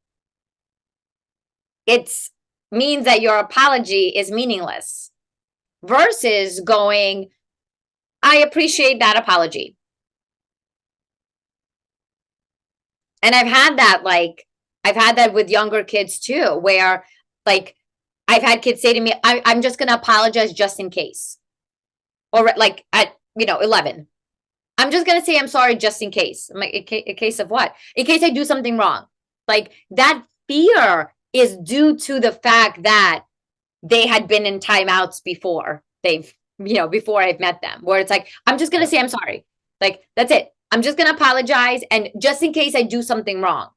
It means that your apology is meaningless versus going, I appreciate that apology. And I've had that with younger kids too, where like I've had kids say to me, I'm just going to apologize just in case. Or like at, 11, I'm just going to say I'm sorry just in case. I'm like, in case of what? In case I do something wrong. Like, that fear is due to the fact that they had been in timeouts before before I've met them, where it's like, I'm just going to say I'm sorry. Like, that's it. I'm just going to apologize, and just in case I do something wrong,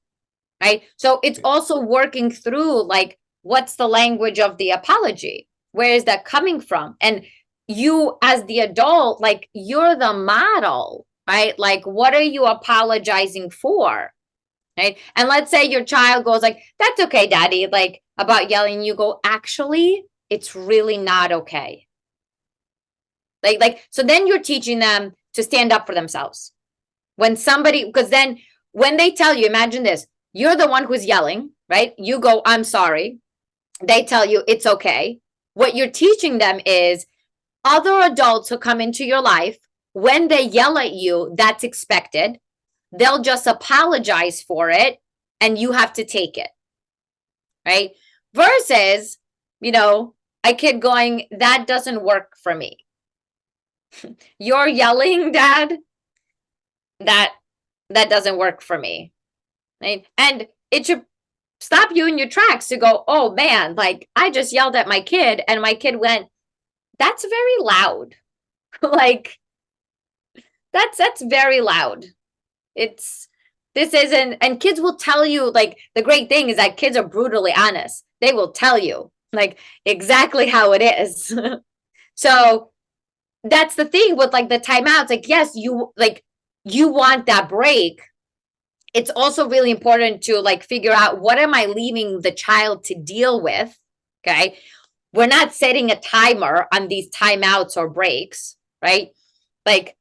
right? So it's also working through, like, what's the language of the apology? Where is that coming from? And you as the adult, like, you're the model, right? Like, what are you apologizing for, right? And let's say your child goes like, that's okay, daddy, like, about yelling. You go, actually, it's really not okay. Like, so then you're teaching them to stand up for themselves. Because then when they tell you, imagine this, you're the one who's yelling, right? You go, I'm sorry. They tell you it's okay. What you're teaching them is other adults who come into your life, when they yell at you, that's expected. They'll just apologize for it, and you have to take it, right? Versus, a kid going, that doesn't work for me. You're yelling, Dad. That doesn't work for me, right? And it should stop you in your tracks to go, oh man, like, I just yelled at my kid, and my kid went, that's very loud. Like, that's very loud. This isn't, and kids will tell you, like, the great thing is that kids are brutally honest. They will tell you like exactly how it is. So that's the thing with like the timeouts. Like, yes, you want that break. It's also really important to like figure out, what am I leaving the child to deal with, Okay. We're not setting a timer on these timeouts or breaks, right? Like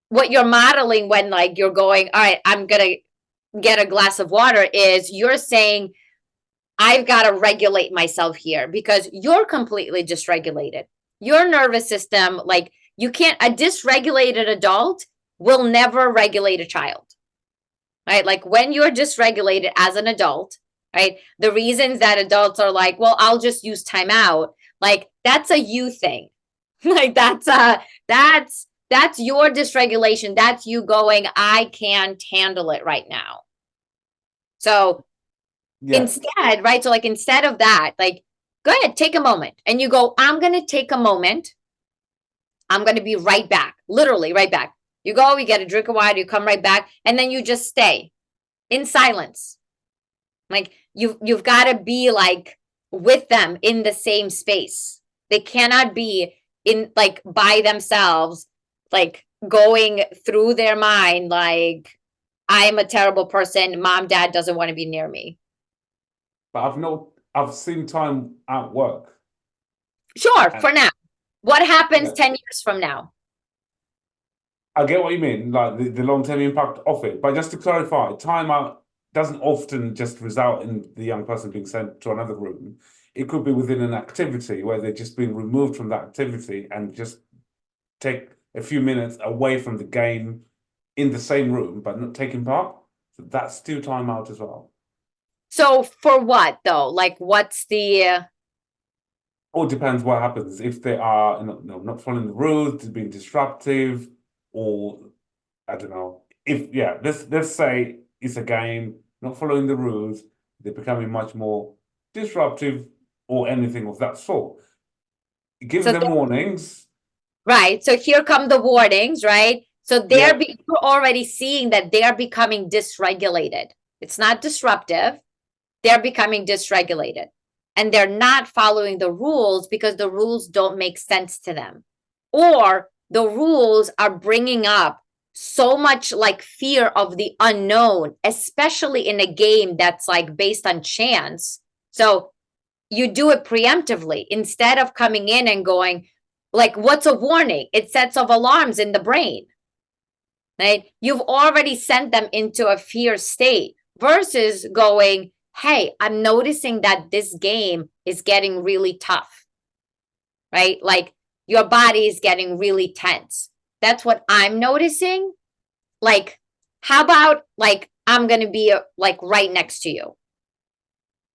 what you're modeling when like you're going, all right, I'm going to get a glass of water is you're saying, I've got to regulate myself here because you're completely dysregulated. Your nervous system, like you can't, a dysregulated adult will never regulate a child, right? Like when you're dysregulated as an adult, right? The reasons that adults are like, well, I'll just use timeout, like that's a you thing. Like that's your dysregulation. That's you going, I can't handle it right now. So Yeah. instead, right? So like instead of that, like go ahead, take a moment. And you go, I'm gonna take a moment. I'm gonna be right back. Literally right back. You go, you get a drink of water, you come right back, and then you just stay in silence. Like you've got to be like with them in the same space. They cannot be in like by themselves, like going through their mind like I'm a terrible person. Mom, dad doesn't want to be near me. But I've seen time at work. Sure, And for now. What happens yeah, 10 years from now? I get what you mean, like the long-term impact of it. But just to clarify, timeout doesn't often just result in the young person being sent to another room. It could be within an activity where they're just being removed from that activity and just take a few minutes away from the game in the same room, but not taking part. So that's still timeout as well. So for what though? Like what's the All depends what happens. If they are not following the rules, being disruptive, or I don't know. If yeah, let's say it's a game, not following the rules, they're becoming much more disruptive or anything of that sort. Giving so them warnings. right. So here come the warnings, right? So Yeah, you're already seeing that they're becoming dysregulated. It's not disruptive. They're becoming dysregulated. And they're not following the rules because the rules don't make sense to them. Or the rules are bringing up so much like fear of the unknown, especially in a game that's like based on chance. So you do it preemptively instead of coming in and going, like, what's a warning? It sets off alarms in the brain, right? You've already sent them into a fear state versus going, hey, I'm noticing that this game is getting really tough, right? Like your body is getting really tense. That's what I'm noticing. Like, how about like, I'm going to be like right next to you?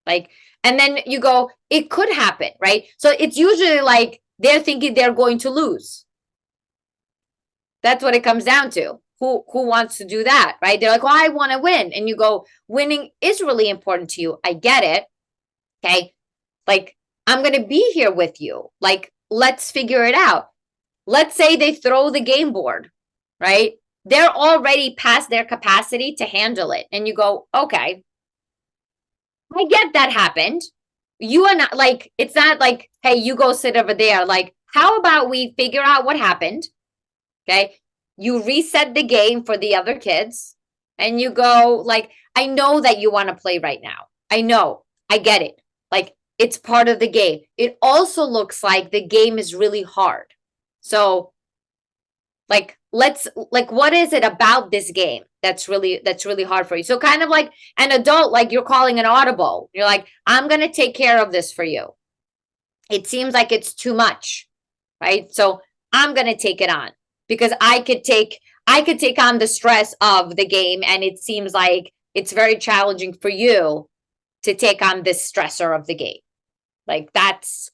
Like, and then you go, it could happen, right? So it's usually like they're thinking they're going to lose. That's what it comes down to. Who wants to do that, right? They're like, well, I want to win. And you go, winning is really important to you. I get it. Okay. Like, I'm going to be here with you. Like, let's figure it out. Let's say they throw the game board, right? They're already past their capacity to handle it. And you go, okay, I get that happened. You are not like, it's not like, hey, you go sit over there. Like, how about we figure out what happened? Okay. You reset the game for the other kids and you go, like, I know that you want to play right now. I know. I get it. Like, it's part of the game. It also looks like the game is really hard. So, like, what is it about this game that's really hard for you? So, kind of like an adult, like you're calling an audible. You're like, I'm going to take care of this for you. It seems like it's too much, right? So, I'm going to take it on because I could take on the stress of the game and it seems like it's very challenging for you to take on this stressor of the game. Like that's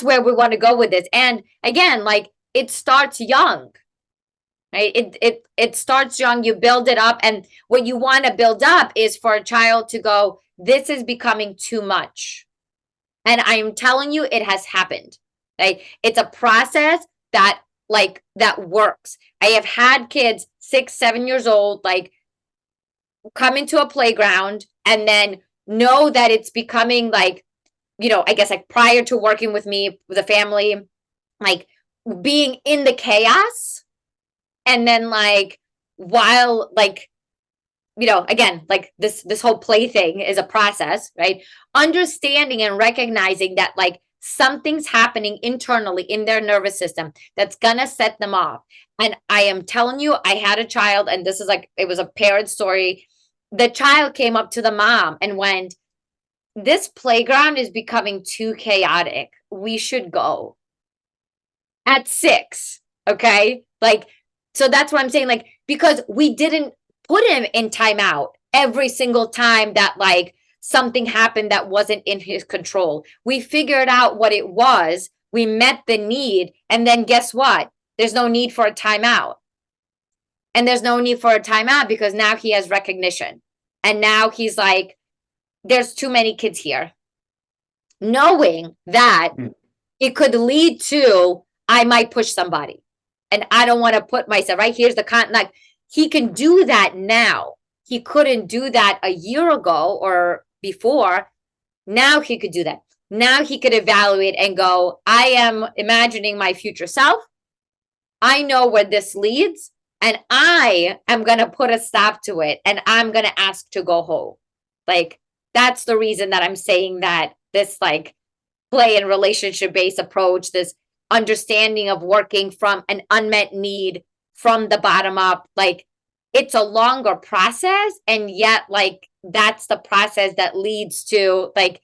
where we want to go with this. And again, like it starts young, right? It starts young, you build it up, and what you want to build up is for a child to go, this is becoming too much. And I'm telling you, it has happened. Right? It's a process that works. I have had kids 6, 7 years old, like come into a playground and then know that it's becoming like, I guess like prior to working with me, with a family, like being in the chaos. And then like, while like again, like this whole play thing is a process, right? Understanding and recognizing that like something's happening internally in their nervous system that's gonna set them off. And I am telling you, I had a child, and this is like, it was a parent story. The child came up to the mom and went, "This playground is becoming too chaotic. We should go." At 6, okay? Like, so that's what I'm saying, like, because we didn't put him in timeout every single time that like something happened that wasn't in his control. We figured out what it was, we met the need, and then guess what? There's no need for a timeout. And there's no need for a timeout because now he has recognition. And now he's like, there's too many kids here. Knowing that it could lead to, I might push somebody. And I don't want to put myself, right? Here's the like, he can do that now. He couldn't do that a year ago or before. Now he could do that. Now he could evaluate and go, I am imagining my future self. I know where this leads, and I am going to put a stop to it, and I'm going to ask to go home. Like, that's the reason that I'm saying that this like play and relationship based approach, this understanding of working from an unmet need from the bottom up, like it's a longer process, and yet like that's the process that leads to like,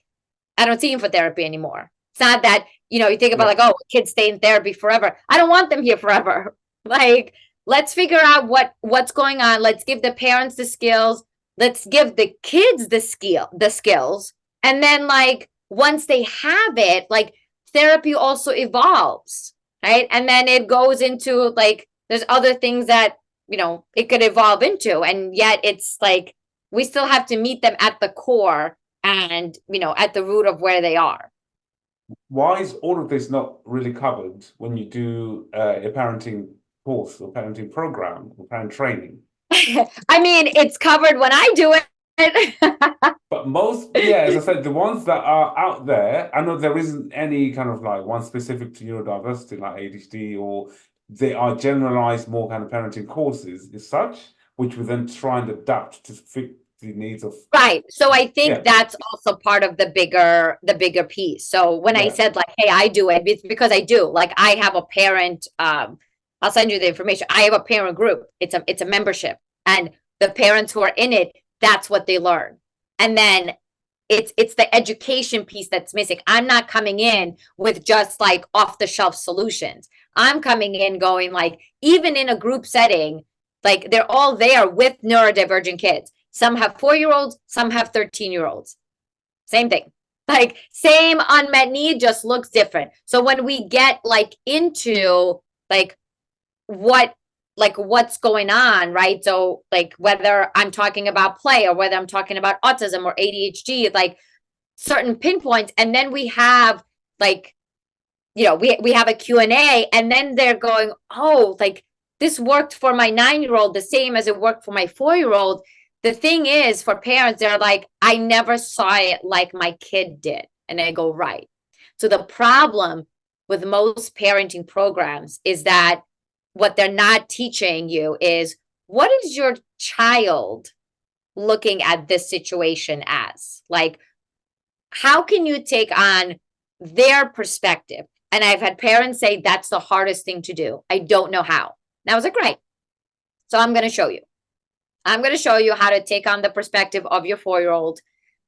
I don't see him for therapy anymore. It's not that, you think about like, oh, kids stay in therapy forever. I don't want them here forever. Like, let's figure out what's going on. Let's give the parents the skills. Let's give the kids the skills. And then like once they have it, like therapy also evolves, right? And then it goes into like, there's other things that, it could evolve into. And yet it's like, we still have to meet them at the core and, at the root of where they are. Why is all of this not really covered when you do a parenting course or parenting program or parent training? I mean, it's covered when I do it. But most, as I said, the ones that are out there, I know there isn't any kind of like one specific to neurodiversity like ADHD, or they are generalized more kind of parenting courses as such, which we then try and adapt to fit the needs of. Right. So I think that's also part of the bigger piece. So when I said like, hey, I do it, it's because I do. Like I have a parent, I'll send you the information. I have a parent group. It's a membership, and the parents who are in it, that's what they learn. And then it's the education piece that's missing. I'm not coming in with just like off the shelf solutions. I'm coming in going like, even in a group setting, like they're all there with neurodivergent kids. Some have 4-year-olds, some have 13-year-olds. Same thing. Like same unmet need, just looks different. So when we get like into like what's going on, right? So like whether I'm talking about play or whether I'm talking about autism or ADHD, like certain pinpoints, and then we have like, we have a Q&A, and then they're going, oh, like this worked for my 9-year-old the same as it worked for my 4-year-old. The thing is, for parents, they're like, I never saw it like my kid did. And I go, right. So the problem with most parenting programs is that what they're not teaching you is, what is your child looking at this situation as? Like, how can you take on their perspective? And I've had parents say that's the hardest thing to do. I don't know how. And I was like, right. So I'm going to show you. I'm going to show you how to take on the perspective of your 4-year-old.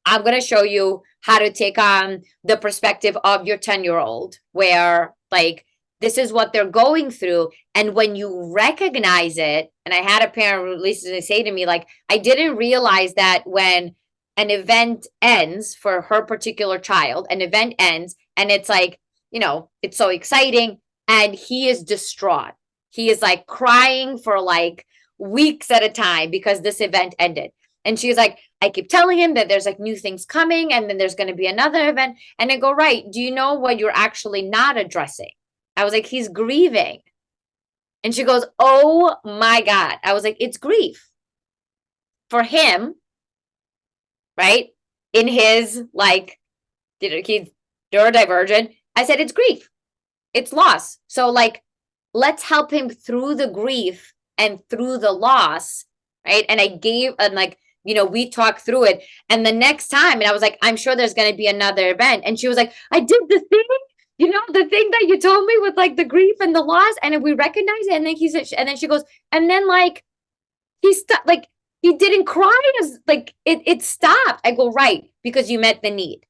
I'm going to show you how to take on the perspective of your 10-year-old, where like, this is what they're going through. And when you recognize it, and I had a parent recently say to me, like, I didn't realize that when an event ends for her particular child, an event ends, and it's like, it's so exciting, and he is distraught. He is like crying for like weeks at a time because this event ended. And she's like, I keep telling him that there's like new things coming, and then there's going to be another event. And I go, right, do you know what you're actually not addressing? I was like, he's grieving. And she goes, oh my God. I was like, it's grief for him, right? In his like, he's neurodivergent. I said, it's grief. It's loss. So like, let's help him through the grief and through the loss, right? And I gave, and like, we talked through it. And the next time, and I was like, I'm sure there's going to be another event. And she was like, I did the thing, the thing that you told me with like the grief and the loss. And we recognize it. And then and then she goes, and then like, he stopped, like, he didn't cry, as like, it stopped. I go, right, because you met the need.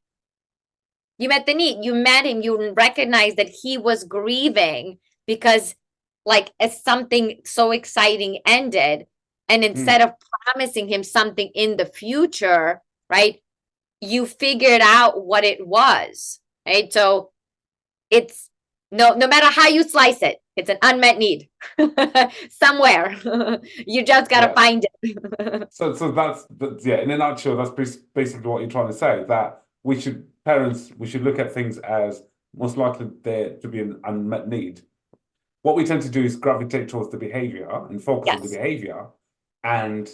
You met the need. You met him. You recognized that he was grieving because, like, as something so exciting ended, and instead of promising him something in the future, right, you figured out what it was, right? So it's no matter how you slice it, it's an unmet need somewhere. You just got to find it. So that's yeah, in a nutshell, that's basically what you're trying to say, that parents should look at things as most likely there to be an unmet need. What we tend to do is gravitate towards the behavior and focus on the behavior and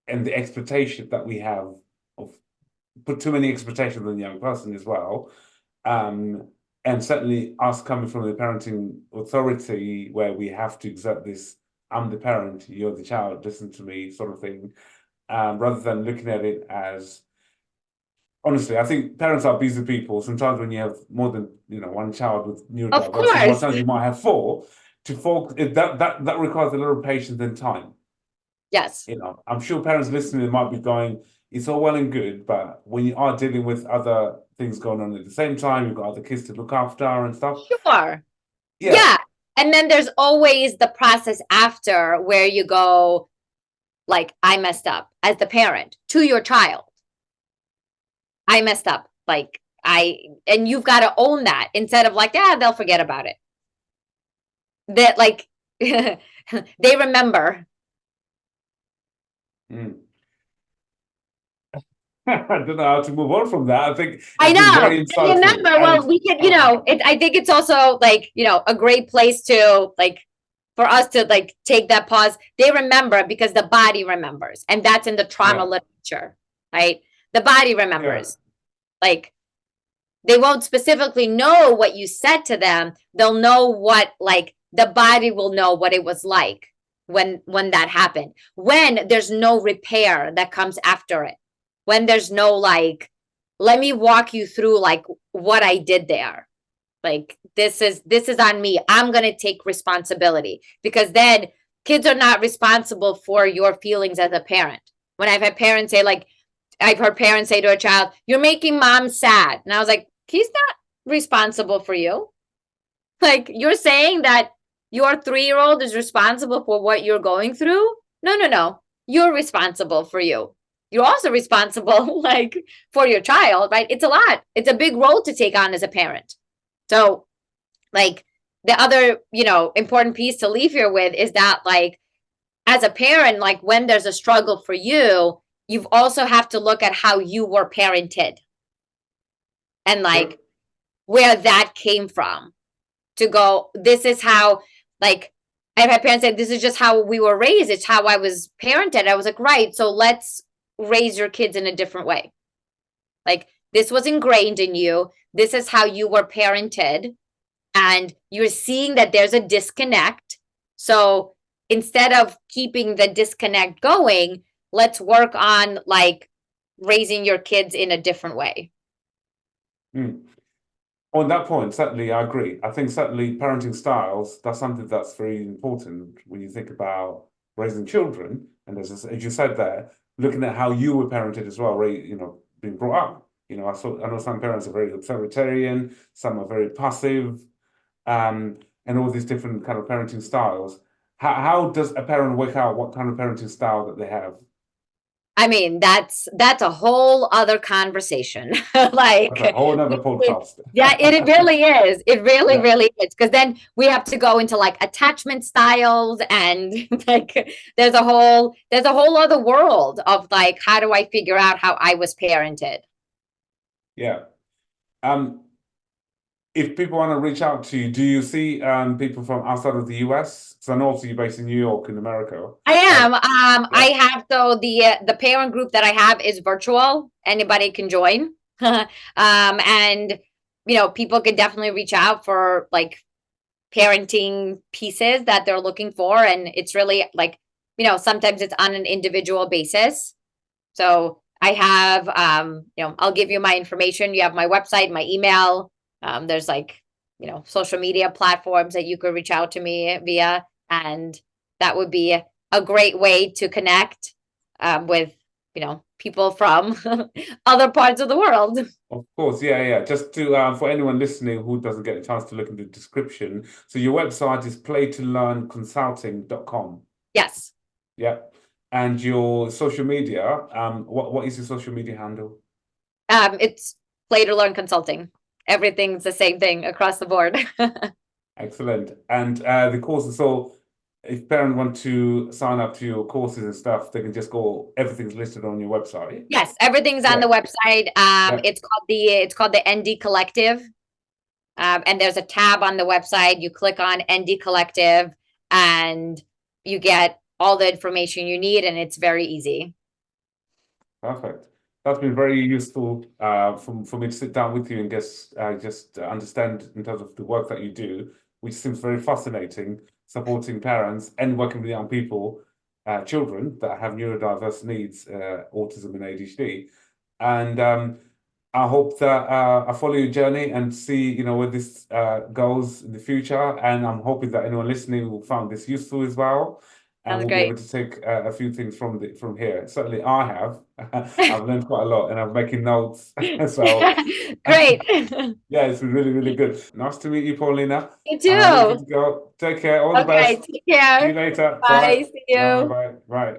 the expectation that we have of put too many expectations on the young person as well. And certainly us coming from the parenting authority where we have to exert this, I'm the parent, you're the child, listen to me sort of thing, rather than looking at it as, honestly, I think parents are busy people. Sometimes when you have more than one child with neurodiversity, sometimes you might have four. That requires a little patience and time. Yes. I'm sure parents listening might be going, it's all well and good, but when you are dealing with other things going on at the same time, you've got other kids to look after and stuff. Sure. Yeah. And then there's always the process after where you go, like, I messed up as the parent to your child. I messed up. Like, and you've got to own that instead of like, they'll forget about it. That, like, they remember. I don't know how to move on from that. I think I know. Remember, well, we can, I think it's also like, a great place to like, for us to like take that pause. They remember because the body remembers, and that's in the trauma literature, right? The body remembers. Like, they won't specifically know what you said to them. They'll know what, like, the body will know what it was like when that happened, when there's no repair that comes after it, when there's no like, let me walk you through like what I did there. Like, this is on me. I'm going to take responsibility, because then kids are not responsible for your feelings as a parent. When I've had parents say, like, I've heard parents say to a child, you're making mom sad. And I was like, he's not responsible for you. Like, you're saying that your 3-year-old is responsible for what you're going through? No. You're responsible for you. You're also responsible, like, for your child, right? It's a lot. It's a big role to take on as a parent. So, like, the other, important piece to leave here with is that, like, as a parent, like, when there's a struggle for you, you've also have to look at how you were parented and like where that came from, to go, this is how, like, I've had parents say, this is just how we were raised. It's how I was parented. I was like, right. So let's raise your kids in a different way. Like, this was ingrained in you. This is how you were parented. And you're seeing that there's a disconnect. So instead of keeping the disconnect going, let's work on like raising your kids in a different way. On that point, certainly I agree. I think certainly parenting styles, that's something that's very important when you think about raising children. And as you said there, looking at how you were parented as well, being brought up. I know some parents are very authoritarian, some are very passive, and all these different kind of parenting styles. How does a parent work out what kind of parenting style that they have? I mean, that's a whole other conversation. Like, that's a whole other podcast. It really is. It really, really is. Because then we have to go into like attachment styles, and like there's a whole other world of like, how do I figure out how I was parented? Yeah. If people want to reach out to you, do you see people from outside of the US? So I know also you're based in New York in America. I am. I have, though, the parent group that I have is virtual. Anybody can join. And people can definitely reach out for like parenting pieces that they're looking for. And it's really like sometimes it's on an individual basis. So I have, I'll give you my information. You have my website, my email. There's like, social media platforms that you could reach out to me via. And that would be a great way to connect with, people from other parts of the world. Of course, yeah. Just to for anyone listening who doesn't get a chance to look in the description, so your website is playtolearnconsulting.com. Yes. Yeah. And your social media, what is your social media handle? It's Play to Learn Consulting. Everything's the same thing across the board. Excellent. And the courses, so if parents want to sign up to your courses and stuff, they can just go, everything's listed on your website. Yes, everything's on the website. It's called the ND Collective. And there's a tab on the website. You click on ND Collective and you get all the information you need, and it's very easy. Perfect. That's been very useful for me to sit down with you and just understand in terms of the work that you do, which seems very fascinating, supporting parents and working with young people, children that have neurodiverse needs, autism and ADHD. And I hope that I follow your journey and see, where this goes in the future. And I'm hoping that anyone listening will find this useful as well. And we'll be able to take a few things from here. Certainly, I have. I've learned quite a lot, and I'm making notes. So great. Yeah, it's been really, really good. Nice to meet you, Paulina. You too. I'll leave you to go. Take care. All the best. Take care. See you later. Bye. See you. Bye.